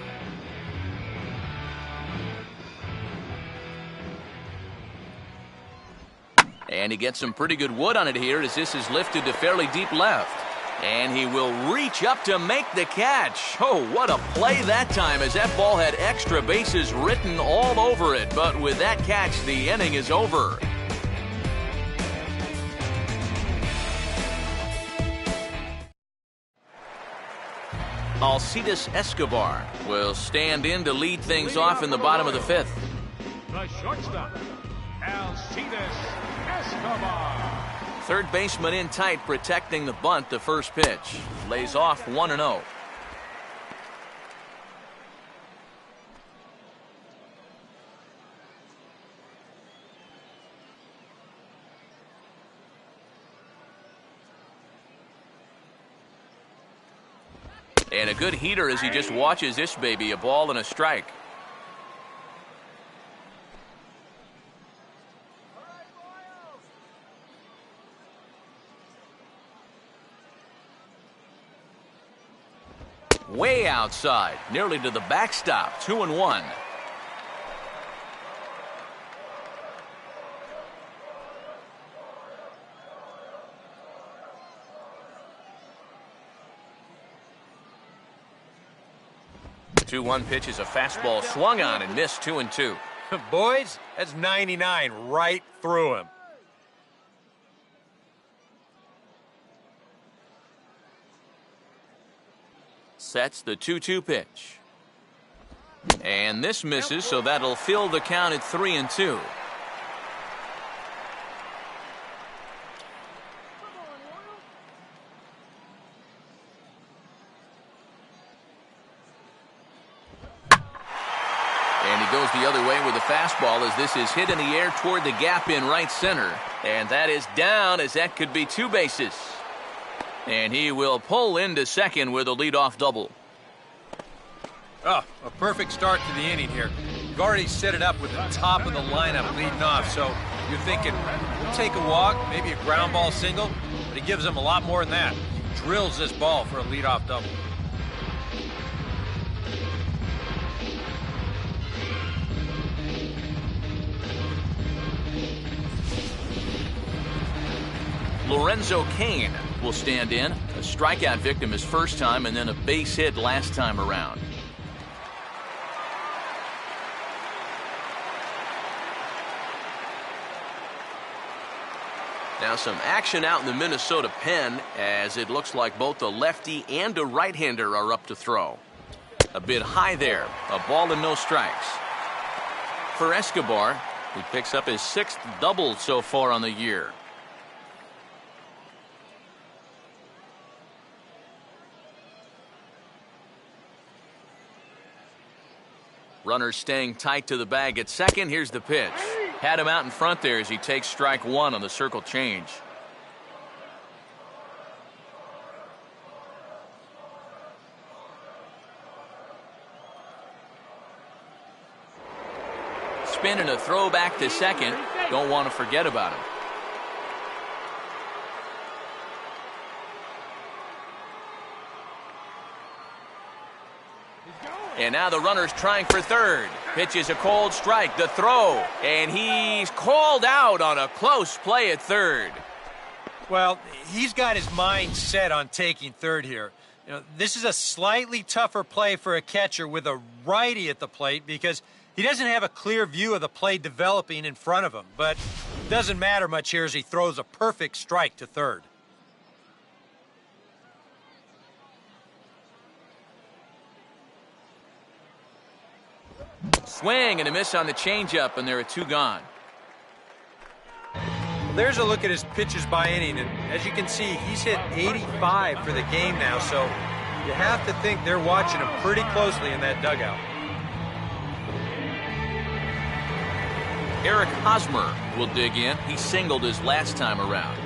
And he gets some pretty good wood on it here as this is lifted to fairly deep left. And he will reach up to make the catch. Oh, what a play that time as that ball had extra bases written all over it. But with that catch, the inning is over. Alcides Escobar will stand in to lead things off in the bottom of the 5th. The shortstop, Alcides Escobar. Third baseman in tight, protecting the bunt. The first pitch lays off 1-0. And a good heater as he just watches this baby, a ball and a strike. Way outside, nearly to the backstop, 2-1. The 2-1 pitch is a fastball swung on and missed, 2-2. Boys, that's 99 right through him. Sets the 2-2 pitch. And this misses, so that'll fill the count at 3-2. And he goes the other way with a fastball as this is hit in the air toward the gap in right center. And that is down as that could be 2 bases. And he will pull into second with a leadoff double. Oh, a perfect start to the inning here. You've already set it up with the top of the lineup leading off, so you're thinking, we'll take a walk, maybe a ground ball single, but he gives him a lot more than that. He drills this ball for a leadoff double. Lorenzo Cain will stand in. A strikeout victim his first time and then a base hit last time around. Now some action out in the Minnesota pen as it looks like both a lefty and a right-hander are up to throw. A bit high there. A ball and no strikes. For Escobar, he picks up his 6th double so far on the year. Runners staying tight to the bag at second. Here's the pitch. Had him out in front there as he takes strike one on the circle change. Spin and a throw back to second. Don't want to forget about him. And now the runner's trying for third. Pitch is a cold strike. The throw. And he's called out on a close play at third. Well, he's got his mind set on taking third here. You know, this is a slightly tougher play for a catcher with a righty at the plate because he doesn't have a clear view of the play developing in front of him. But it doesn't matter much here as he throws a perfect strike to third. Swing and a miss on the changeup, and there are two gone. There's a look at his pitches by inning, and as you can see, he's hit 85 for the game now, so you have to think they're watching him pretty closely in that dugout. Eric Hosmer will dig in. He singled his last time around.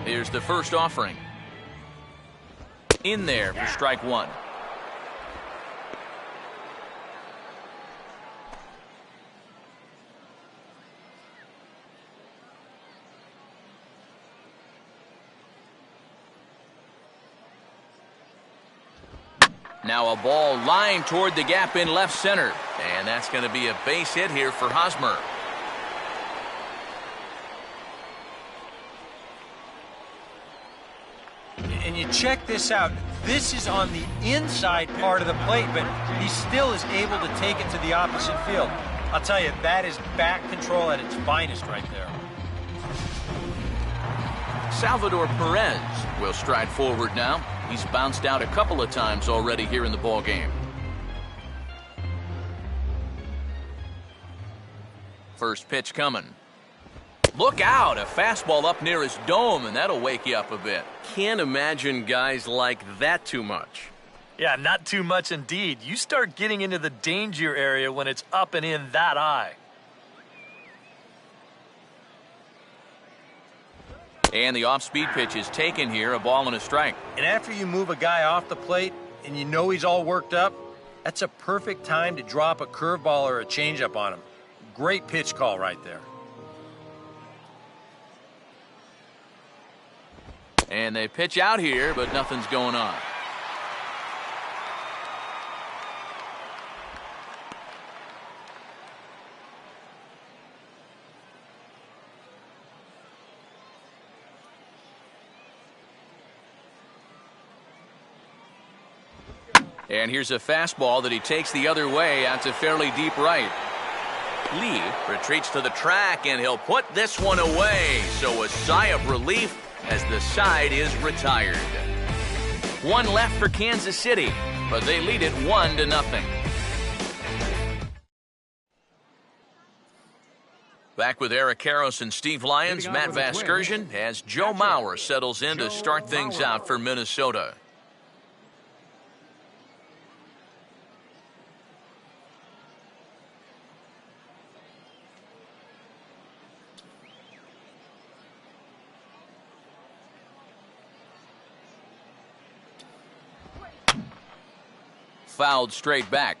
Here's the first offering. In there for strike one. Now a ball lined toward the gap in left center. And that's going to be a base hit here for Hosmer. And you check this out. This is on the inside part of the plate, but he still is able to take it to the opposite field. I'll tell you, that is back control at its finest right there. Salvador Perez will stride forward now. He's bounced out a couple of times already here in the ball game. First pitch coming. Look out, a fastball up near his dome, and that'll wake you up a bit. Can't imagine guys like that too much. Yeah, not too much indeed. You start getting into the danger area when it's up and in that high. And the off-speed pitch is taken here, a ball and a strike. And after you move a guy off the plate and you know he's all worked up, that's a perfect time to drop a curveball or a changeup on him. Great pitch call right there. And they pitch out here, but nothing's going on. And here's a fastball that he takes the other way out to fairly deep right. Lee retreats to the track, and he'll put this one away. So a sigh of relief as the side is retired. One left for Kansas City, but they lead it 1-0. Back with Eric Karros and Steve Lyons, Matt Vasgersian, as Joe Mauer settles in to start things out for Minnesota. Fouled straight back.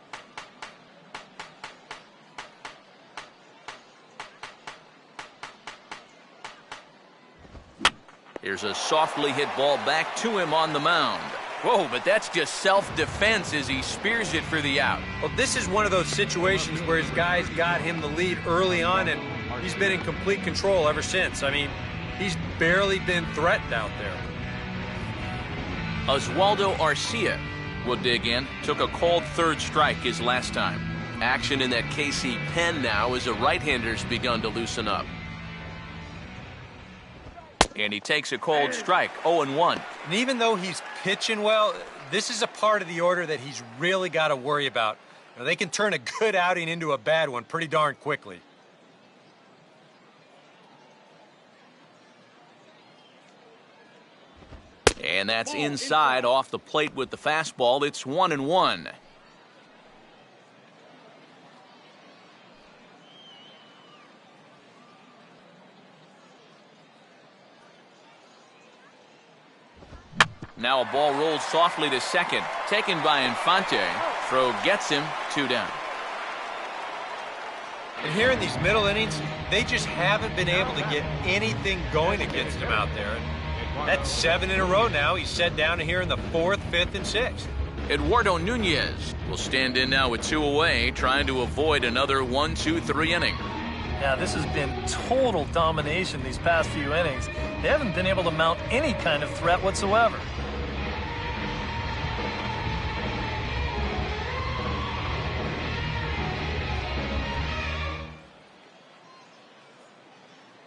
Here's a softly hit ball back to him on the mound. Whoa, but that's just self-defense as he spears it for the out. Well, this is one of those situations where his guys got him the lead early on, and he's been in complete control ever since. I mean, he's barely been threatened out there. Oswaldo Arcia will dig in. Took a called third strike his last time. Action in that KC pen now as a right-hander's begun to loosen up. And he takes a cold strike, 0-1. And even though he's pitching well, this is a part of the order that he's really got to worry about. You know, they can turn a good outing into a bad one pretty darn quickly. And that's inside off the plate with the fastball. It's 1-1. Now a ball rolls softly to second. Taken by Infante. Throw gets him, 2 down. And here in these middle innings, they just haven't been able to get anything going against him out there. And that's 7 in a row now. He's set down here in the 4th, 5th, and 6th. Eduardo Nunez will stand in now with 2 away, trying to avoid another 1-2-3 inning. Yeah, this has been total domination these past few innings. They haven't been able to mount any kind of threat whatsoever.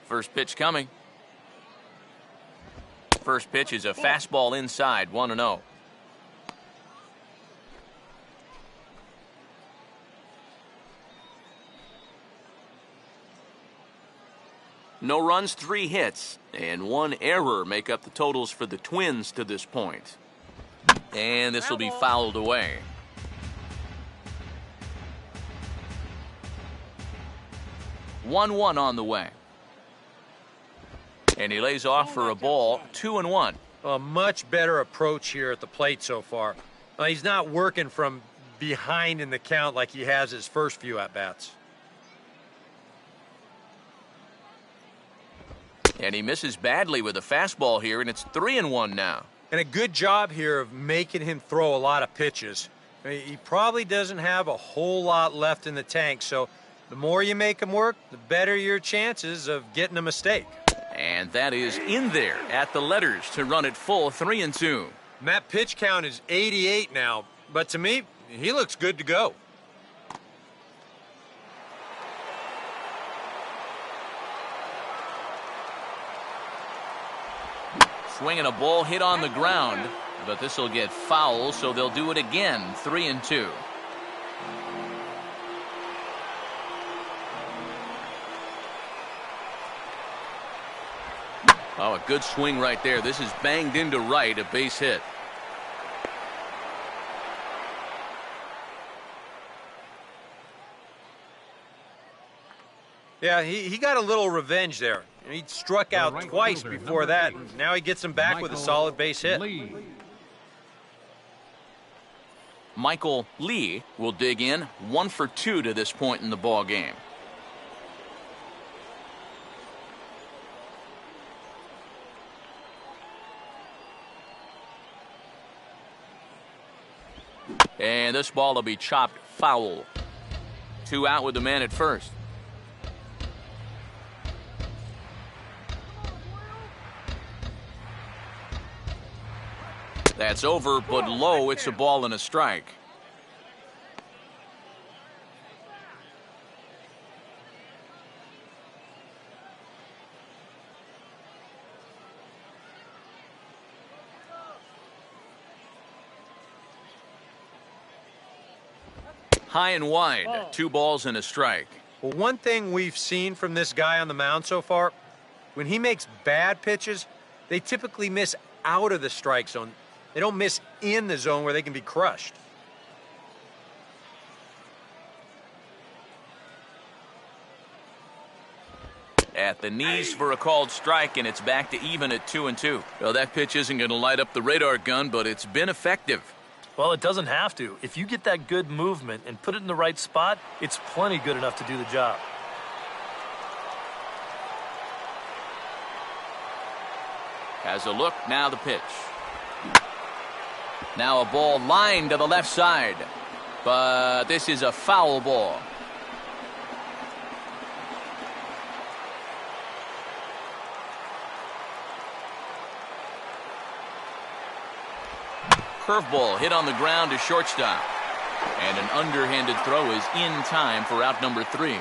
First pitch coming. First pitch is a fastball inside, 1-0. No runs, 3 hits, and 1 error make up the totals for the Twins to this point. And this will be fouled away. One on the way. And he lays off for a ball, 2-1. A much better approach here at the plate so far. He's not working from behind in the count like he has his first few at-bats. And he misses badly with a fastball here, and it's 3-1 now. And a good job here of making him throw a lot of pitches. He probably doesn't have a whole lot left in the tank, so the more you make him work, the better your chances of getting a mistake. And that is in there at the letters to run it full, 3-2. And that pitch count is 88 now, but to me, he looks good to go. Swinging a ball hit on the ground, but this will get foul, so they'll do it again, 3-2. Oh, a good swing right there. This is banged into right, a base hit. Yeah, he got a little revenge there. He struck out twice before that, and now he gets him back with a solid base hit. Michael Lee will dig in, 1 for 2 to this point in the ball game. And this ball will be chopped foul. 2 out with the man at first. That's over, but low. It's a ball and a strike. High and wide, 2 balls and a strike. Well, one thing we've seen from this guy on the mound so far, when he makes bad pitches, they typically miss out of the strike zone. They don't miss in the zone where they can be crushed. At the knees for a called strike, and it's back to even at 2-2. Well, that pitch isn't going to light up the radar gun, but it's been effective. Well, it doesn't have to. If you get that good movement and put it in the right spot, it's plenty good enough to do the job. Has a look, now the pitch. Now a ball lined to the left side, but this is a foul ball. Curveball hit on the ground to shortstop. And an underhanded throw is in time for out number 3.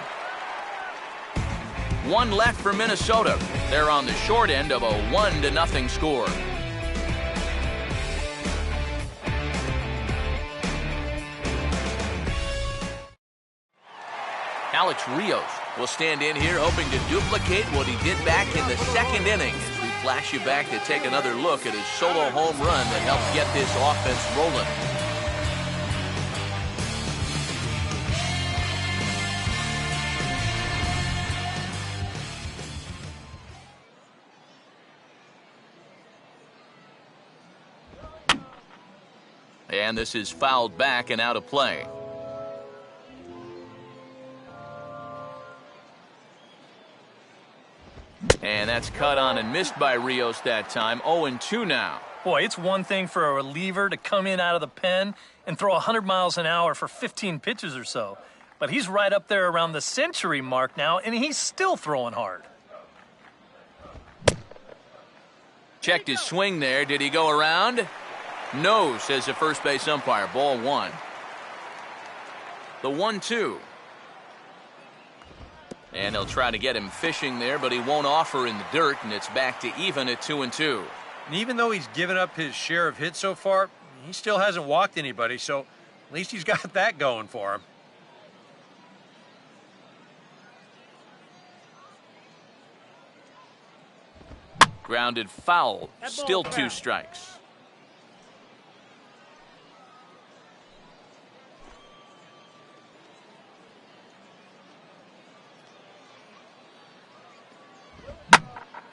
1 left for Minnesota. They're on the short end of a 1-0 score. Alex Rios will stand in here hoping to duplicate what he did back in the 2nd inning as we flash you back to take another look at his solo home run that helped get this offense rolling. And this is fouled back and out of play. And that's cut on and missed by Rios that time. 0-2 now. Boy, it's one thing for a reliever to come in out of the pen and throw 100 miles an hour for 15 pitches or so. But he's right up there around the century mark now, and he's still throwing hard. Checked his swing there. Did he go around? No, says the first base umpire. Ball one. The 1-2. And they'll try to get him fishing there, but he won't offer in the dirt, and it's back to even at 2-2. And even though he's given up his share of hits so far, he still hasn't walked anybody, so at least he's got that going for him. Grounded foul. Still 2 strikes.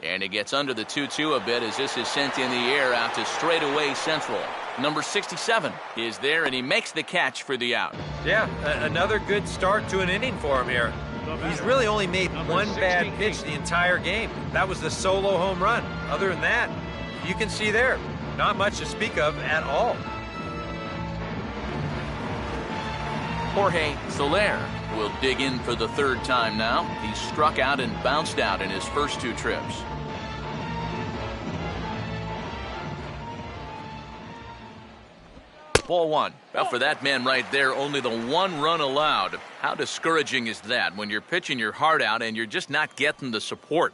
And it gets under the 2-2 a bit as this is sent in the air out to straightaway central. Number 67 is there, and he makes the catch for the out. Yeah, another good start to an inning for him here. He's really only made one bad pitch the entire game. That was the solo home run. Other than that, you can see there, not much to speak of at all. Jorge Soler will dig in for the 3rd time now. He struck out and bounced out in his first 2 trips. Ball one. Well, for that man right there, only the 1 run allowed. How discouraging is that when you're pitching your heart out and you're just not getting the support?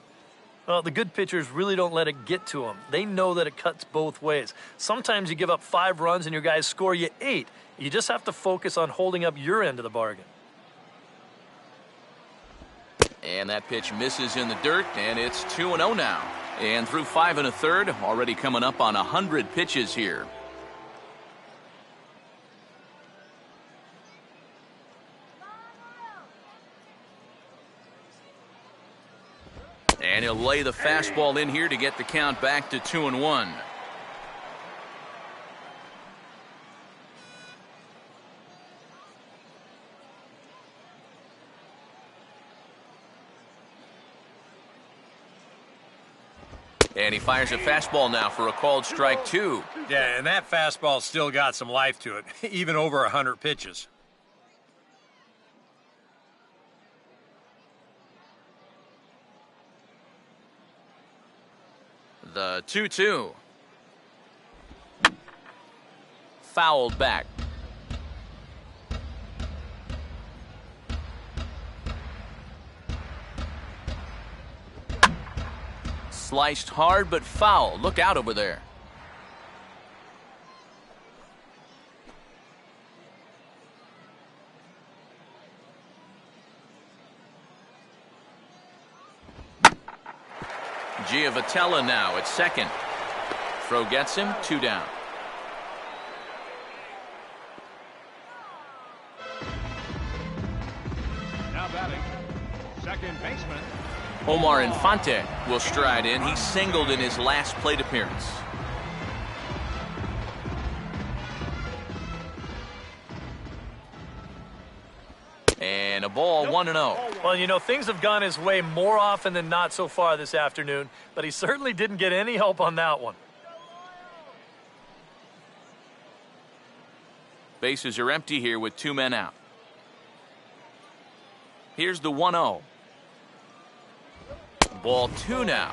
Well, the good pitchers really don't let it get to them. They know that it cuts both ways. Sometimes you give up 5 runs and your guys score you 8. You just have to focus on holding up your end of the bargain. And that pitch misses in the dirt, and it's 2-0 now. And through 5 1/3, already coming up on 100 pitches here. And he'll lay the fastball in here to get the count back to 2-1. And he fires a fastball now for a called strike 2. Yeah, and that fastball still got some life to it, even over 100 pitches. The 2-2. Fouled back. Sliced hard but foul. Look out over there. Giavotella now at second. Throw gets him, 2 down. Now batting, second baseman. Omar Infante will stride in. He singled in his last plate appearance. And a ball, 1-0. Well, you know, things have gone his way more often than not so far this afternoon, but he certainly didn't get any help on that one. Bases are empty here with 2 men out. Here's the 1-0. Ball 2 now.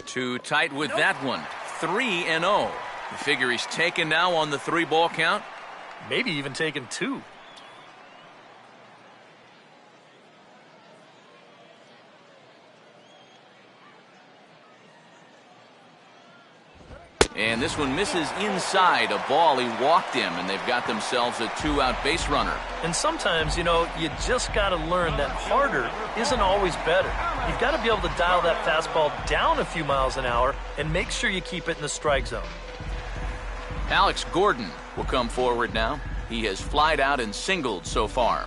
Too tight with that one. 3-0. You figure he's taken now on the 3-ball count? Maybe even taken 2. this one misses inside a ball. He walked him, and they've got themselves a 2-out base runner. And sometimes, you just got to learn that harder isn't always better. You've got to be able to dial that fastball down a few miles an hour and make sure you keep it in the strike zone. Alex Gordon will come forward now. He has flied out and singled so far.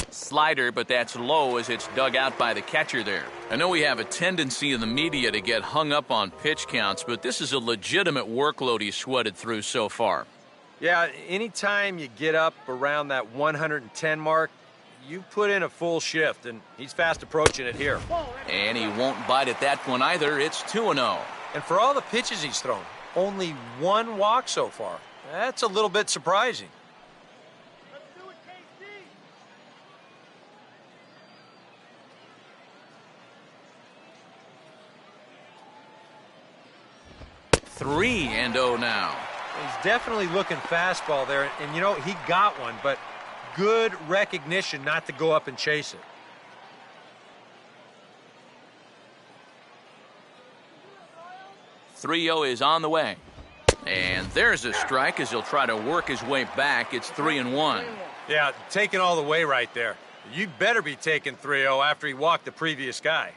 Slider, but that's low as it's dug out by the catcher there. I know we have a tendency in the media to get hung up on pitch counts, but this is a legitimate workload he's sweated through so far. Yeah, anytime you get up around that 110 mark, you put in a full shift, and he's fast approaching it here. And he won't bite at that one either. It's 2-0. And for all the pitches he's thrown, only 1 walk so far. That's a little bit surprising. 3-0 now. He's definitely looking fastball there, and he got one, but good recognition not to go up and chase it. .30 is on the way. And there's a strike as he'll try to work his way back. It's 3-1. Yeah, taking all the way right there. You better be taking 3-0 after he walked the previous guy.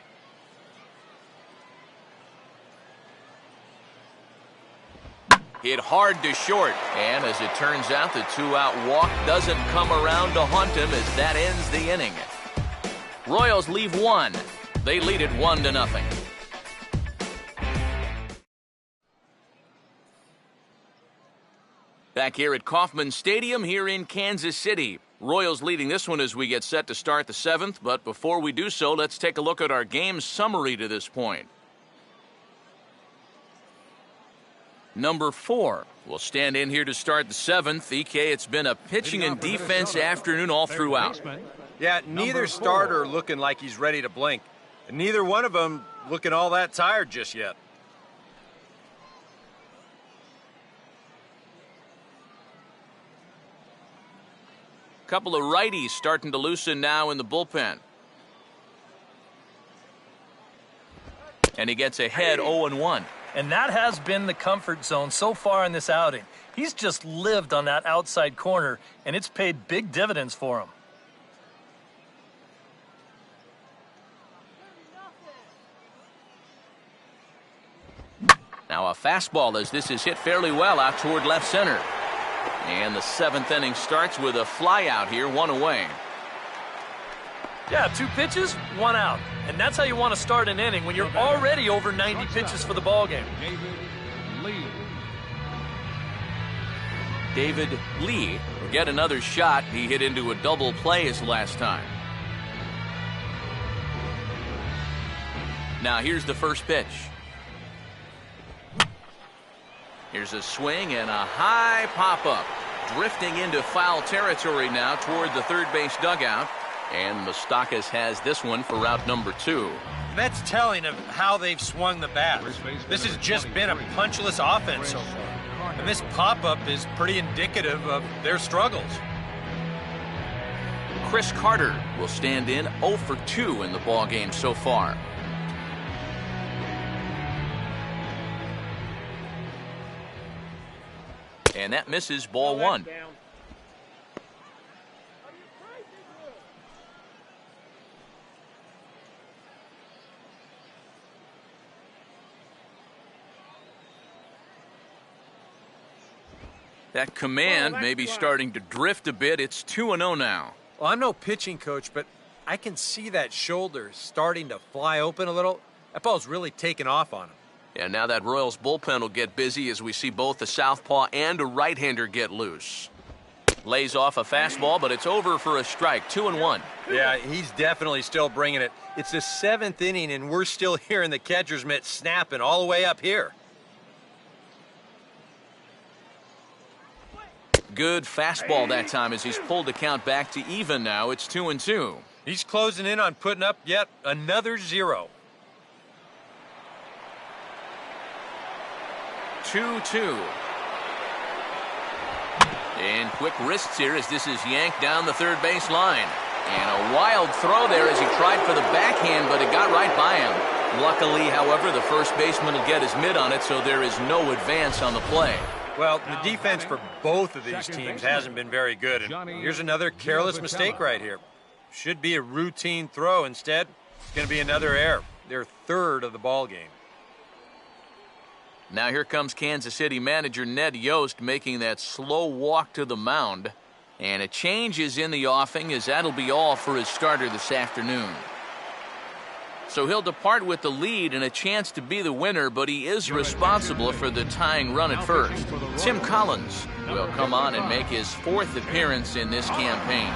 Hit hard to short. And as it turns out, the 2-out walk doesn't come around to haunt him as that ends the inning. Royals leave 1. They lead it 1-0. Back here at Kauffman Stadium here in Kansas City. Royals leading this one as we get set to start the 7th. But before we do so, let's take a look at our game summary to this point. Number 4 will stand in here to start the 7th. EK, it's been a pitching and defense afternoon all throughout. Yeah, neither starter looking like he's ready to blink. And neither one of them looking all that tired just yet. Couple of righties starting to loosen now in the bullpen. And he gets ahead 0-1. And that has been the comfort zone so far in this outing. He's just lived on that outside corner, and it's paid big dividends for him. Now a fastball as this is hit fairly well out toward left center. And the 7th inning starts with a fly out here, 1 away. Yeah, 2 pitches, 1 out. And that's how you want to start an inning when you're already over 90 pitches for the ballgame. David Lee will get another shot. He hit into a double play his last time. Now here's the first pitch. Here's a swing and a high pop-up. Drifting into foul territory now toward the third base dugout. And Moustakas has this one for route number 2. That's telling of how they've swung the bat. This has just been a punchless offense so far. And this pop-up is pretty indicative of their struggles. Chris Carter will stand in 0 for 2 in the ballgame so far. And that misses, ball 1. That command may be starting to drift a bit. It's 2-0 now. Well, I'm no pitching coach, but I can see that shoulder starting to fly open a little. That ball's really taking off on him. And now that Royals bullpen will get busy as we see both a southpaw and a right-hander get loose. Lays off a fastball, but it's over for a strike, 2-1. Yeah, he's definitely still bringing it. It's the 7th inning, and we're still hearing the catcher's mitt snapping all the way up here. Good fastball that time as he's pulled the count back to even now. It's 2-2. He's closing in on putting up yet another 0. 2-2. And quick wrists here as this is yanked down the third base line. And a wild throw there as he tried for the backhand, but it got right by him. Luckily, however, the first baseman will get his mitt on it, so there is no advance on the play. Well, the defense for both of these teams hasn't been very good. And here's another careless mistake right here. Should be a routine throw. Instead, it's going to be another error. Their third of the ball game. Now here comes Kansas City manager Ned Yost making that slow walk to the mound. And a change is in the offing, as that'll be all for his starter this afternoon. So he'll depart with the lead and a chance to be the winner, but he is responsible for the tying run at first. Tim Collins will come on and make his fourth appearance in this campaign.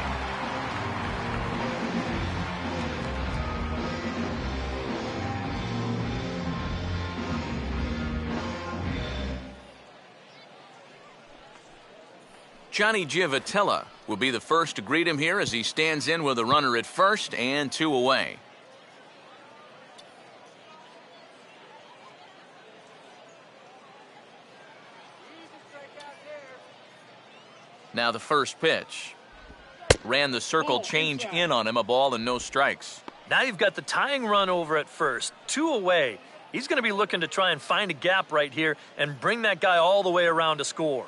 Johnny Giavotella will be the first to greet him here as he stands in with a runner at first and 2 away. Now the first pitch. Ran the circle change in on him, a ball and no strikes. Now you've got the tying run over at first, 2 away. He's going to be looking to try and find a gap right here and bring that guy all the way around to score.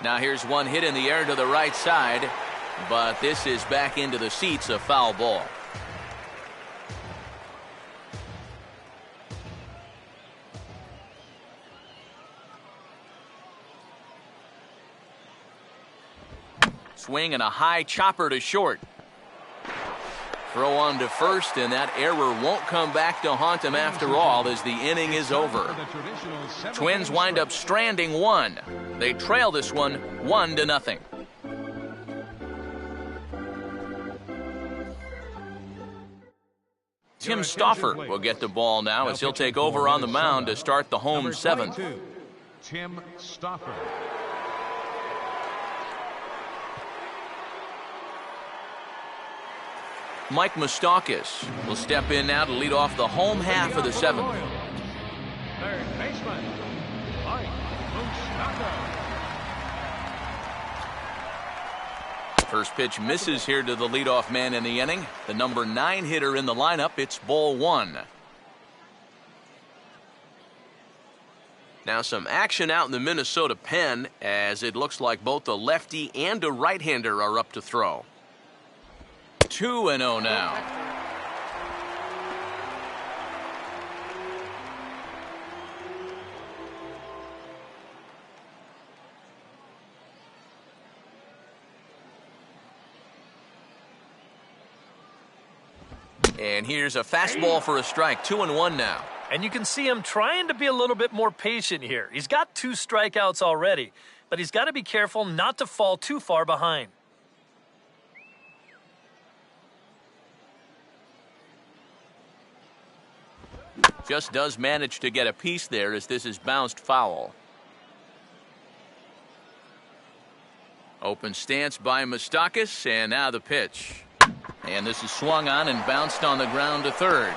Now here's one hit in the air to the right side, but this is back into the seats, a foul ball. Swing and a high chopper to short. Throw on to first, and that error won't come back to haunt him after all as the inning is over. Twins wind up stranding one. They trail this one 1-0. Tim Stauffer will get the ball now as he'll take over on the mound to start the home seventh. Tim Stauffer. Mike Moustakas will step in now to lead off the home half of the seventh. Third baseman, Mike Moustakas. First pitch misses here to the leadoff man in the inning. The number 9 hitter in the lineup. It's ball 1. Now some action out in the Minnesota pen as it looks like both a lefty and a right-hander are up to throw. 2-0 now. And here's a fastball for a strike. 2-1 now. And you can see him trying to be a little bit more patient here. He's got 2 strikeouts already, but he's got to be careful not to fall too far behind. Just does manage to get a piece there as this is bounced foul. Open stance by Moustakas, and now the pitch. And this is swung on and bounced on the ground to third.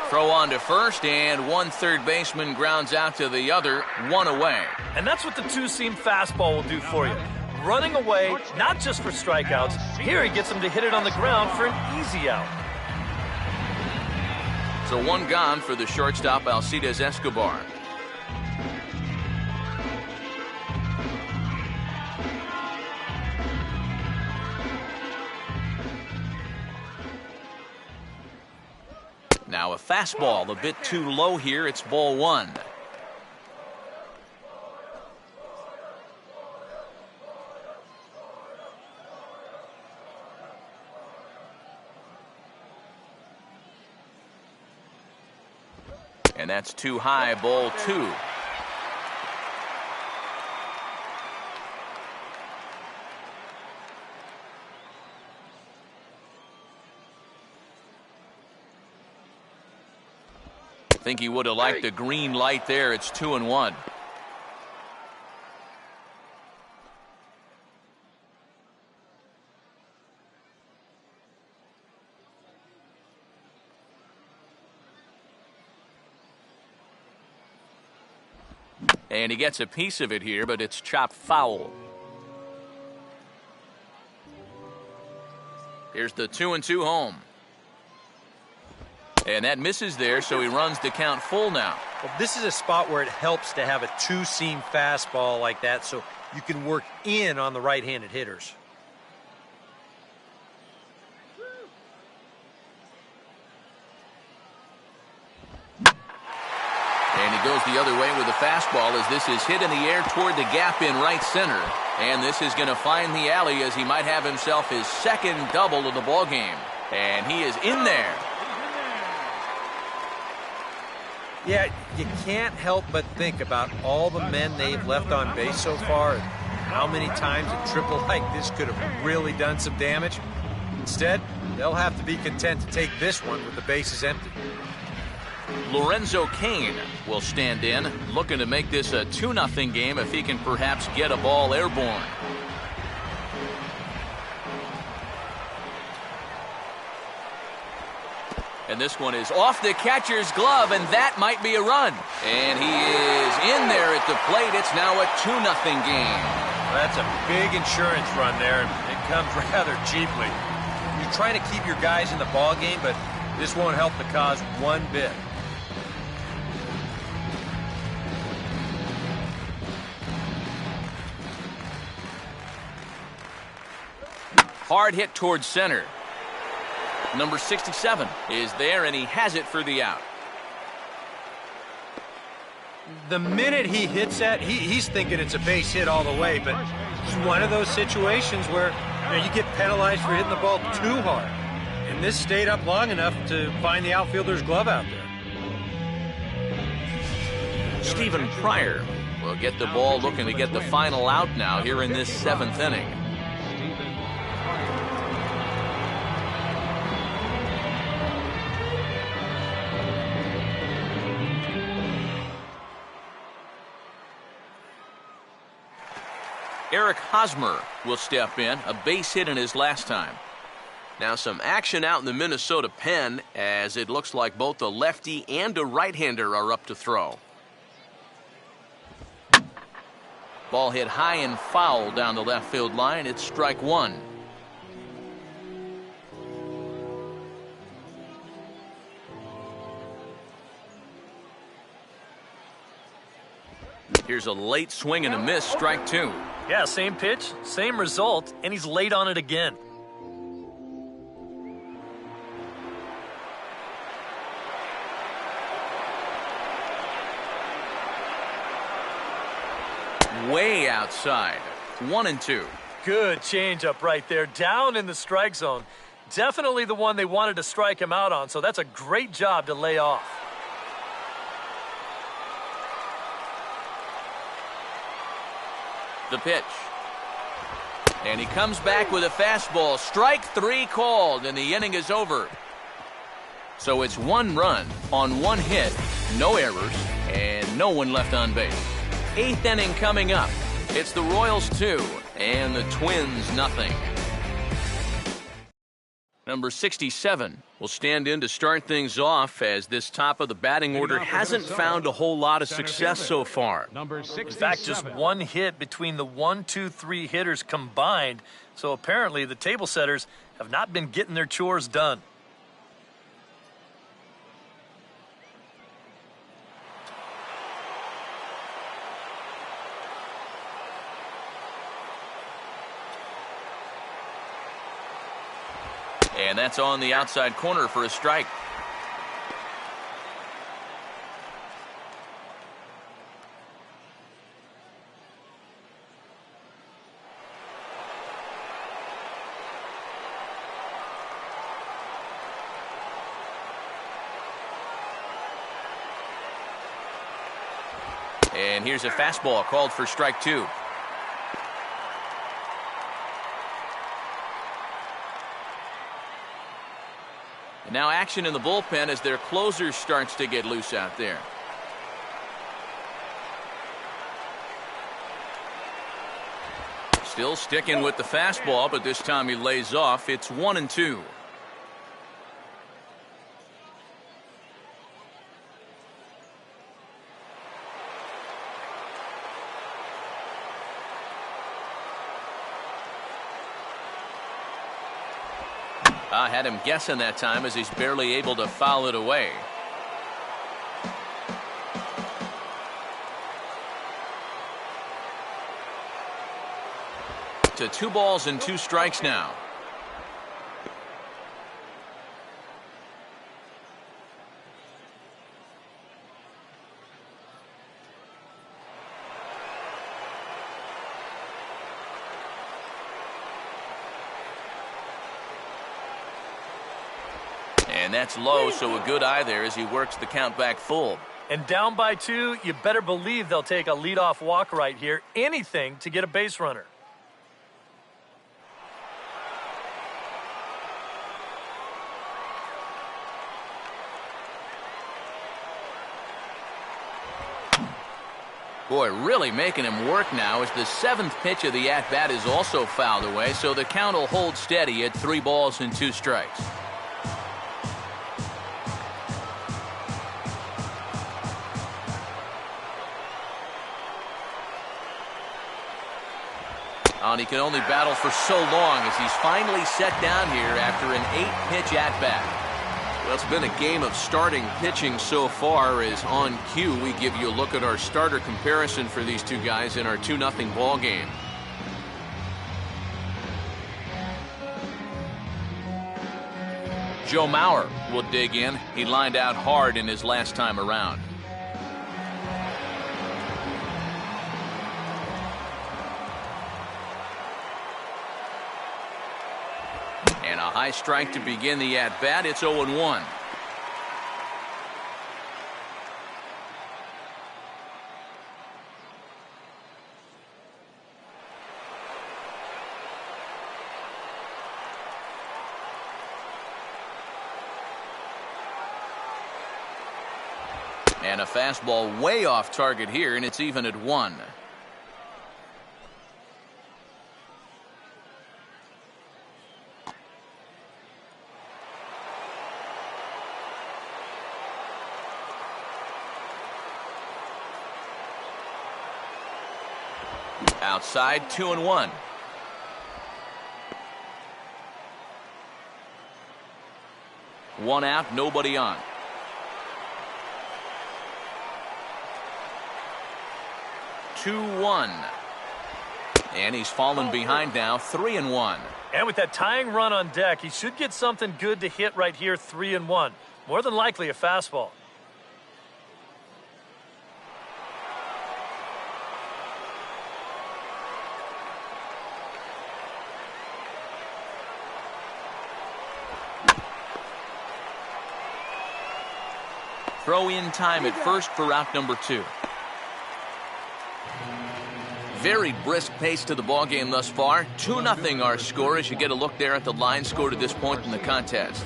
Throw on to first, and one third baseman grounds out to the other, 1 away. And that's what the 2-seam fastball will do for you. Running away, not just for strikeouts. Here he gets him to hit it on the ground for an easy out. So 1 gone for the shortstop, Alcides Escobar. Now a fastball a bit too low here. It's ball 1. And that's too high, ball 2. I think he would have liked the green light there. It's 2-1. And he gets a piece of it here, but it's chopped foul. Here's the 2-2 home. And that misses there, so he runs the count full now. Well, this is a spot where it helps to have a two-seam fastball like that so you can work in on the right-handed hitters. And he goes the other way with a fastball as this is hit in the air toward the gap in right center. And this is going to find the alley as he might have himself his second double of the ball game. And he is in there. Yeah, you can't help but think about all the men they've left on base so far and how many times a triple like this could have really done some damage. Instead, they'll have to be content to take this one with the bases empty. Lorenzo Cain will stand in, looking to make this a 2-0 game if he can perhaps get a ball airborne. And this one is off the catcher's glove, and that might be a run. And he is in there at the plate. It's now a 2-0 game. That's a big insurance run there, and it comes rather cheaply. You're trying to keep your guys in the ball game, but this won't help the cause one bit. Hard hit towards center. Number 67 is there, and he has it for the out. The minute he hits that, he's thinking it's a base hit all the way, but it's one of those situations where you get penalized for hitting the ball too hard. And this stayed up long enough to find the outfielder's glove out there. Stephen Pryor will get the ball, looking to get the final out now here in this 7th inning. Eric Hosmer will step in, a base hit in his last time. Now some action out in the Minnesota pen as it looks like both a lefty and a right-hander are up to throw. Ball hit high and foul down the left field line. It's strike one. Here's a late swing and a miss, strike two. Yeah, same pitch, same result, and he's late on it again. Way outside. 1-2. Good changeup right there, down in the strike zone. Definitely the one they wanted to strike him out on, so that's a great job to lay off. The pitch. And he comes back with a fastball. Strike three called, and the inning is over. So it's one run on one hit, no errors, and no one left on base. 8th inning coming up. It's the Royals 2 and the Twins nothing. Number 67 will stand in to start things off as this top of the batting order hasn't found a whole lot of success so far. In fact, just one hit between the 1, 2, 3 hitters combined. So apparently the table setters have not been getting their chores done. And that's on the outside corner for a strike. And here's a fastball called for strike two. And now action in the bullpen as their closer starts to get loose out there. Still sticking with the fastball, but this time he lays off. It's 1-2. I had him guessing that time as he's barely able to foul it away. To 2 balls and 2 strikes now. And that's low, so a good eye there as he works the count back full. And down by 2, you better believe they'll take a leadoff walk right here. Anything to get a base runner. Boy, really making him work now as the 7th pitch of the at-bat is also fouled away, so the count will hold steady at 3 balls and 2 strikes. And he can only battle for so long as he's finally set down here after an 8-pitch at-bat. Well, it's been a game of starting pitching so far, as on cue we give you a look at our starter comparison for these two guys in our 2-0 ball game. Joe Mauer will dig in. He lined out hard in his last time around. And a high strike to begin the at-bat. It's 0-1. And a fastball way off target here, and it's even at 1. Outside, 2-1. One out, nobody on. 2-1. And he's fallen behind now, 3-1. And with that tying run on deck, he should get something good to hit right here, 3-1. More than likely a fastball. Throw in time at first for out number 2. Very brisk pace to the ball game thus far. 2-0 our score as you get a look there at the line score to this point in the contest.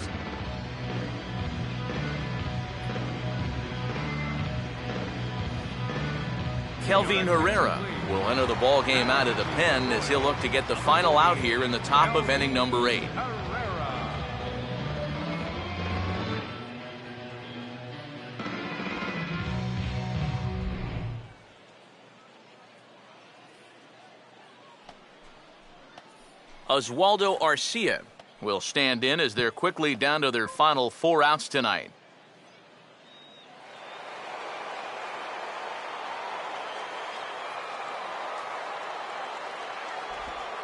Kelvin Herrera will enter the ball game out of the pen as he'll look to get the final out here in the top of inning number 8. Oswaldo Arcia will stand in as they're quickly down to their final 4 outs tonight.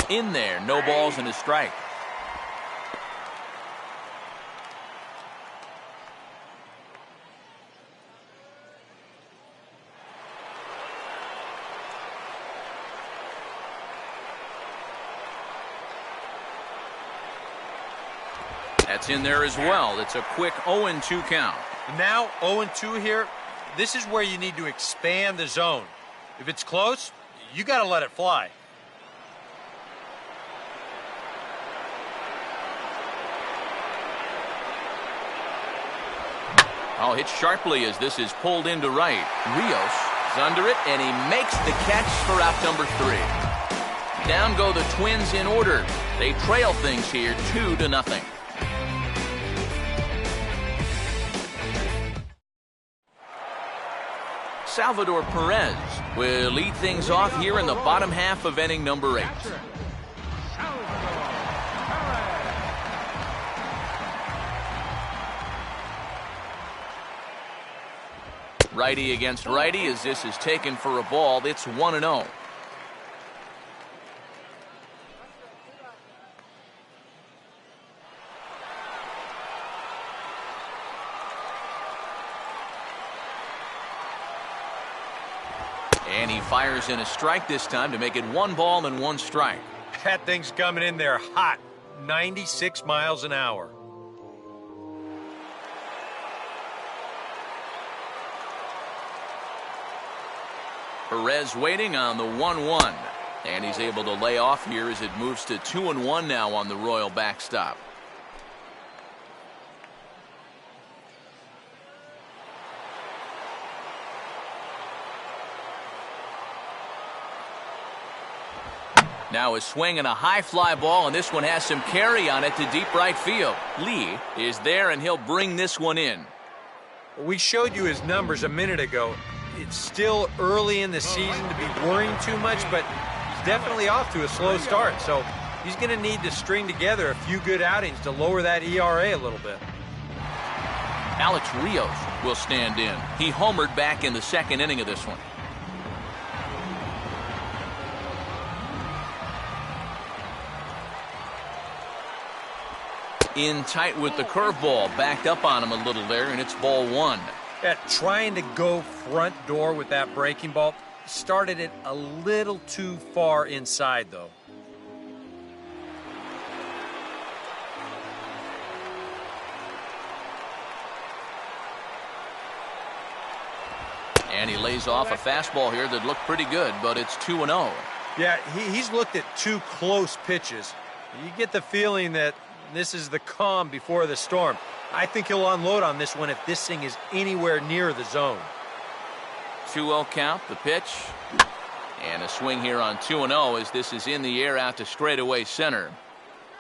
In there, no balls and a strike. That's in there as well. It's a quick 0-2 count. Now 0-2 here. This is where you need to expand the zone. If it's close, you got to let it fly. Oh, hit sharply as this is pulled into right. Rios is under it, and he makes the catch for out number 3. Down go the Twins in order. They trail things here 2-0. Salvador Perez will lead things off here in the bottom half of inning number 8. Righty against righty as this is taken for a ball. It's 1-0. And he fires in a strike this time to make it 1 ball and 1 strike. That thing's coming in there hot, 96 miles an hour. Perez waiting on the 1-1. And he's able to lay off here as it moves to 2-1 now on the Royal backstop. Now a swing and a high fly ball, and this one has some carry on it to deep right field. Lee is there, and he'll bring this one in. We showed you his numbers a minute ago. It's still early in the season to be worrying too much, but he's definitely off to a slow start, so he's going to need to string together a few good outings to lower that ERA a little bit. Alex Rios will stand in. He homered back in the 2nd inning of this one. In tight with the curveball, backed up on him a little there, and it's ball 1. Yeah, trying to go front door with that breaking ball. Started it a little too far inside, though. And he lays off a fastball here that looked pretty good, but it's 2-0. Yeah, he's looked at 2 close pitches. You get the feeling that this is the calm before the storm. I think he'll unload on this one if this thing is anywhere near the zone. 2-0 count, the pitch. And a swing here on 2-0 as this is in the air out to straightaway center.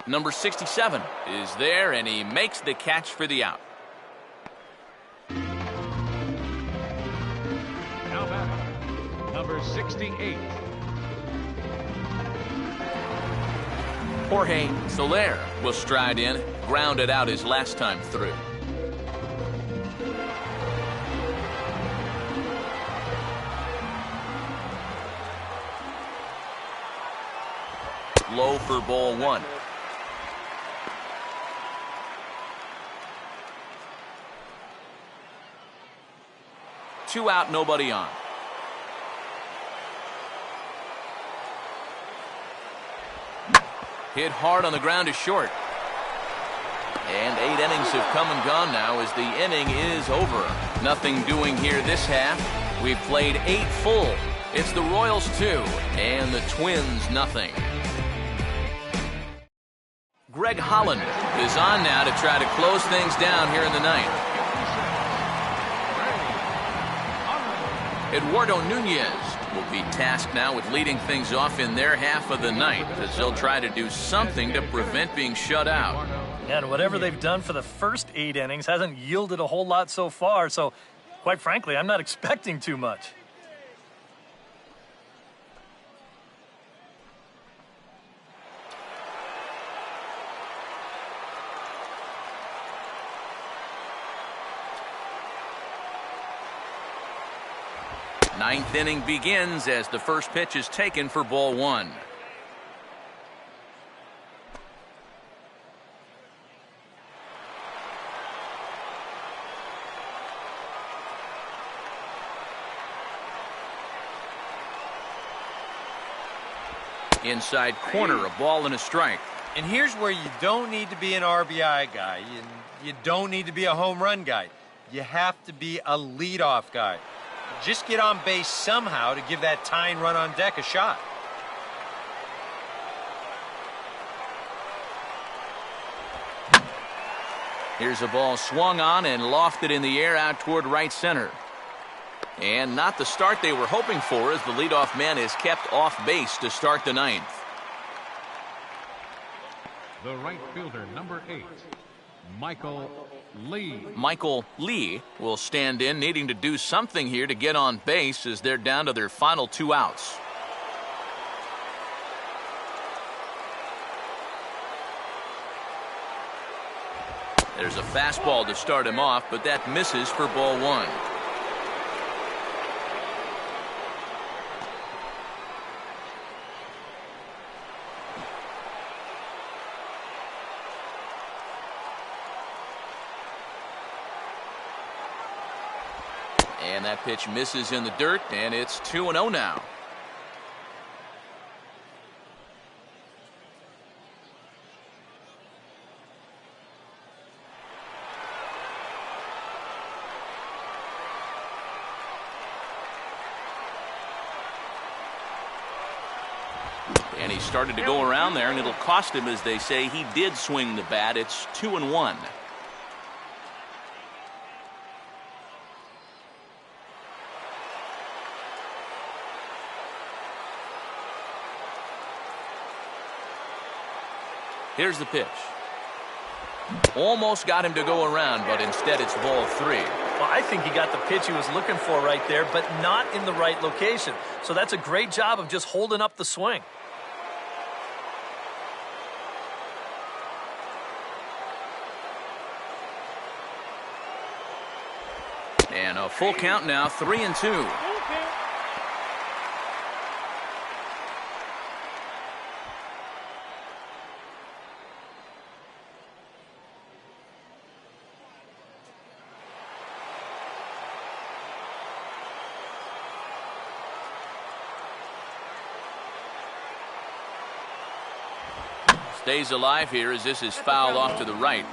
Number 67 is there, and he makes the catch for the out. Now batting, number 68. Jorge Soler will stride in, grounded out his last time through. Low for ball 1. Two out, nobody on. Hit hard on the ground to short. And 8 innings have come and gone now as the inning is over. Nothing doing here this half. We've played 8 full. It's the Royals 2 and the Twins nothing. Greg Holland is on now to try to close things down here in the 9th. Eduardo Nunez will be tasked now with leading things off in their half of the 9th as they'll try to do something to prevent being shut out. And whatever they've done for the first 8 innings hasn't yielded a whole lot so far, so quite frankly, I'm not expecting too much. Ninth inning begins as the first pitch is taken for ball 1. Inside corner, a ball and a strike. And here's where you don't need to be an RBI guy. You don't need to be a home run guy. You have to be a leadoff guy. Just get on base somehow to give that tying run on deck a shot. Here's a ball swung on and lofted in the air out toward right center. And not the start they were hoping for as the leadoff man is kept off base to start the 9th. The right fielder, number 8, Michael Lee. Michael Lee will stand in, needing to do something here to get on base as they're down to their final 2 outs. There's a fastball to start him off, but that misses for ball 1. And that pitch misses in the dirt, and it's 2-0 now. And he started to go around there, and it'll cost him, as they say. He did swing the bat. It's 2-1. Here's the pitch. Almost got him to go around, but instead it's ball 3. Well, I think he got the pitch he was looking for right there, but not in the right location. So that's a great job of just holding up the swing. And a full count now, 3-2. Stays alive here as this is fouled off to the right.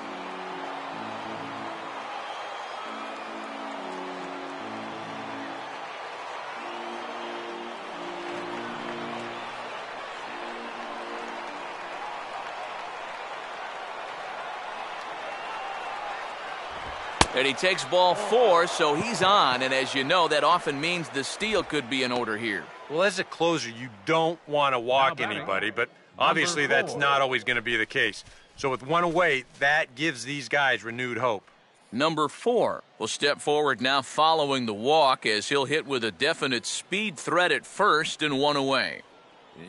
And he takes ball 4, so he's on, and as you know, that often means the steal could be in order here. Well, as a closer, you don't want to walk anybody, but obviously that's not always going to be the case. So with one away, that gives these guys renewed hope. Number 4 will step forward now following the walk, as he'll hit with a definite speed threat at first and 1 away.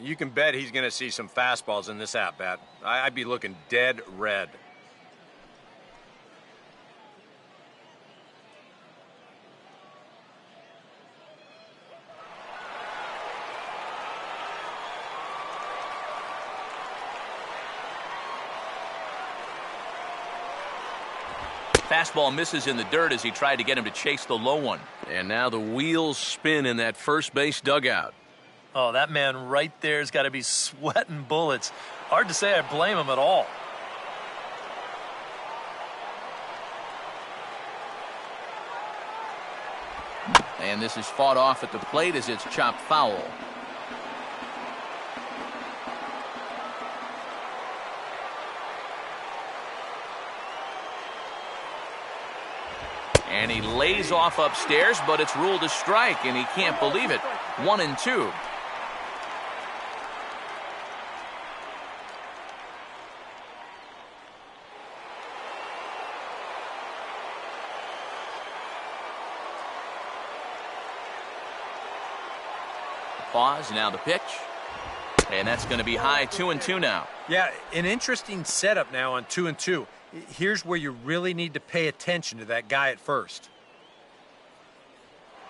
You can bet he's going to see some fastballs in this at-bat. I'd be looking dead red. Fastball misses in the dirt as he tried to get him to chase the low one. And now the wheels spin in that first base dugout. Oh, that man right there's got to be sweating bullets. Hard to say I blame him at all. And this is fought off at the plate as it's chopped foul. And he lays off upstairs, but it's ruled a strike, and he can't believe it. 1-2. Pause, now the pitch. And that's going to be high, 2-2 now. Yeah, an interesting setup now on 2-2. Here's where you really need to pay attention to that guy at first.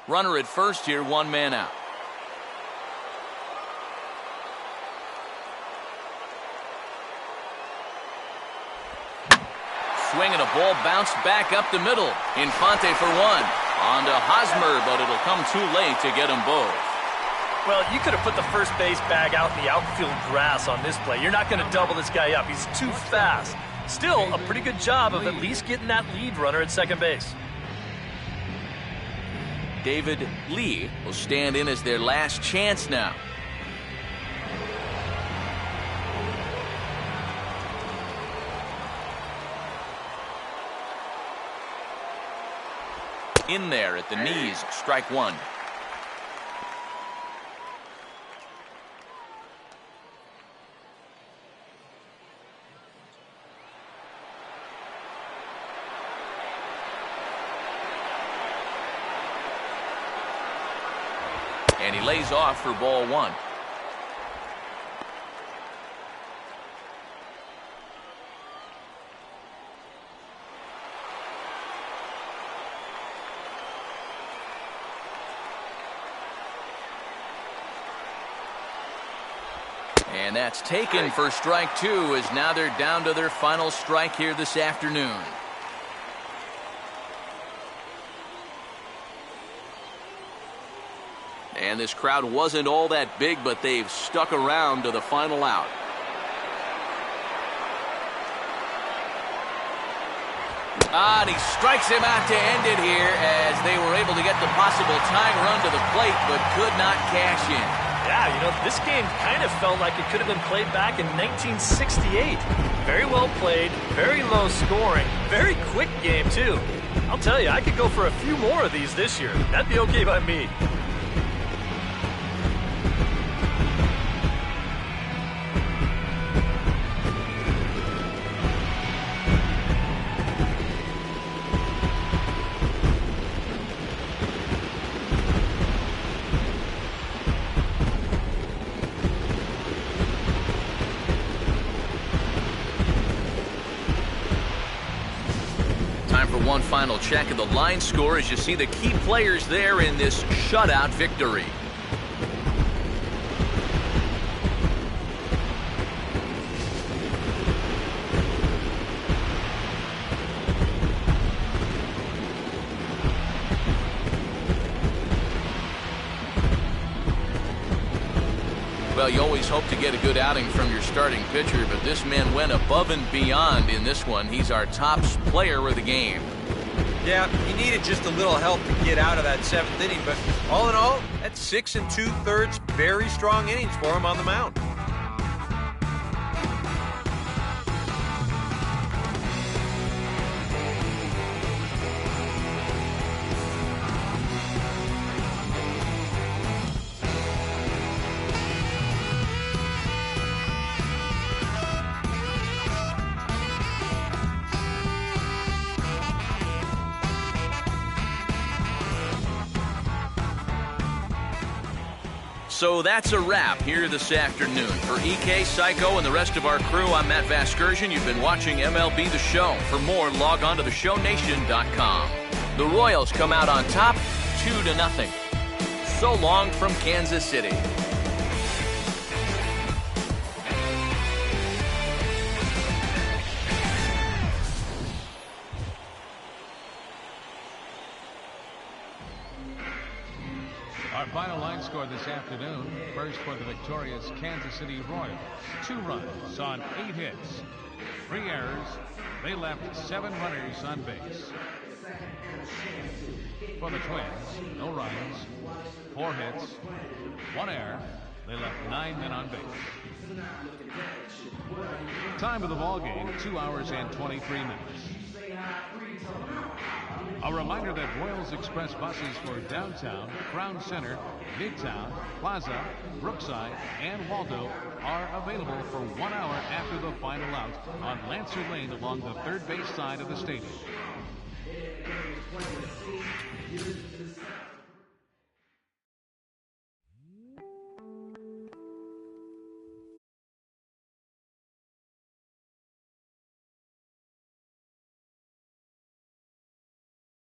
Runner at first here, 1 man out. Swing and a ball bounced back up the middle. Infante for 1. On to Hosmer, but it'll come too late to get them both. Well, you could have put the first base bag out in the outfield grass on this play. You're not going to double this guy up. He's too fast. Still, a pretty good job of at least getting that lead runner at second base. David Lee will stand in as their last chance now. In there at the knees, strike 1. And he lays off for ball 1. And that's taken for strike 2, as now they're down to their final strike here this afternoon. And this crowd wasn't all that big, but they've stuck around to the final out. And he strikes him out to end it here as they were able to get the possible tying run to the plate, but could not cash in. Yeah, you know, this game kind of felt like it could have been played back in 1968. Very well played, very low scoring, very quick game, too. I'll tell you, I could go for a few more of these this year. That'd be okay by me. One final check of the line score as you see the key players there in this shutout victory. Well, you always hope to get a good outing from your starting pitcher, but this man went above and beyond in this one. He's our top player of the game. Yeah, he needed just a little help to get out of that 7th inning, but all in all, that's 6 2/3 very strong innings for him on the mound. So that's a wrap here this afternoon. For EK, Psycho, and the rest of our crew, I'm Matt Vasgersian. You've been watching MLB The Show. For more, log on to theshownation.com. The Royals come out on top, 2-0. So long from Kansas City. Our final line score this afternoon, first for the victorious Kansas City Royals. 2 runs on 8 hits. 3 errors. They left 7 runners on base. For the Twins, no runs, 4 hits, 1 error. They left 9 men on base. Time of the ball game, 2 hours and 23 minutes. A reminder that Royals Express buses for downtown, Crown Center, Midtown, Plaza, Brookside, and Waldo are available for 1 hour after the final out on Lancer Lane along the third base side of the stadium.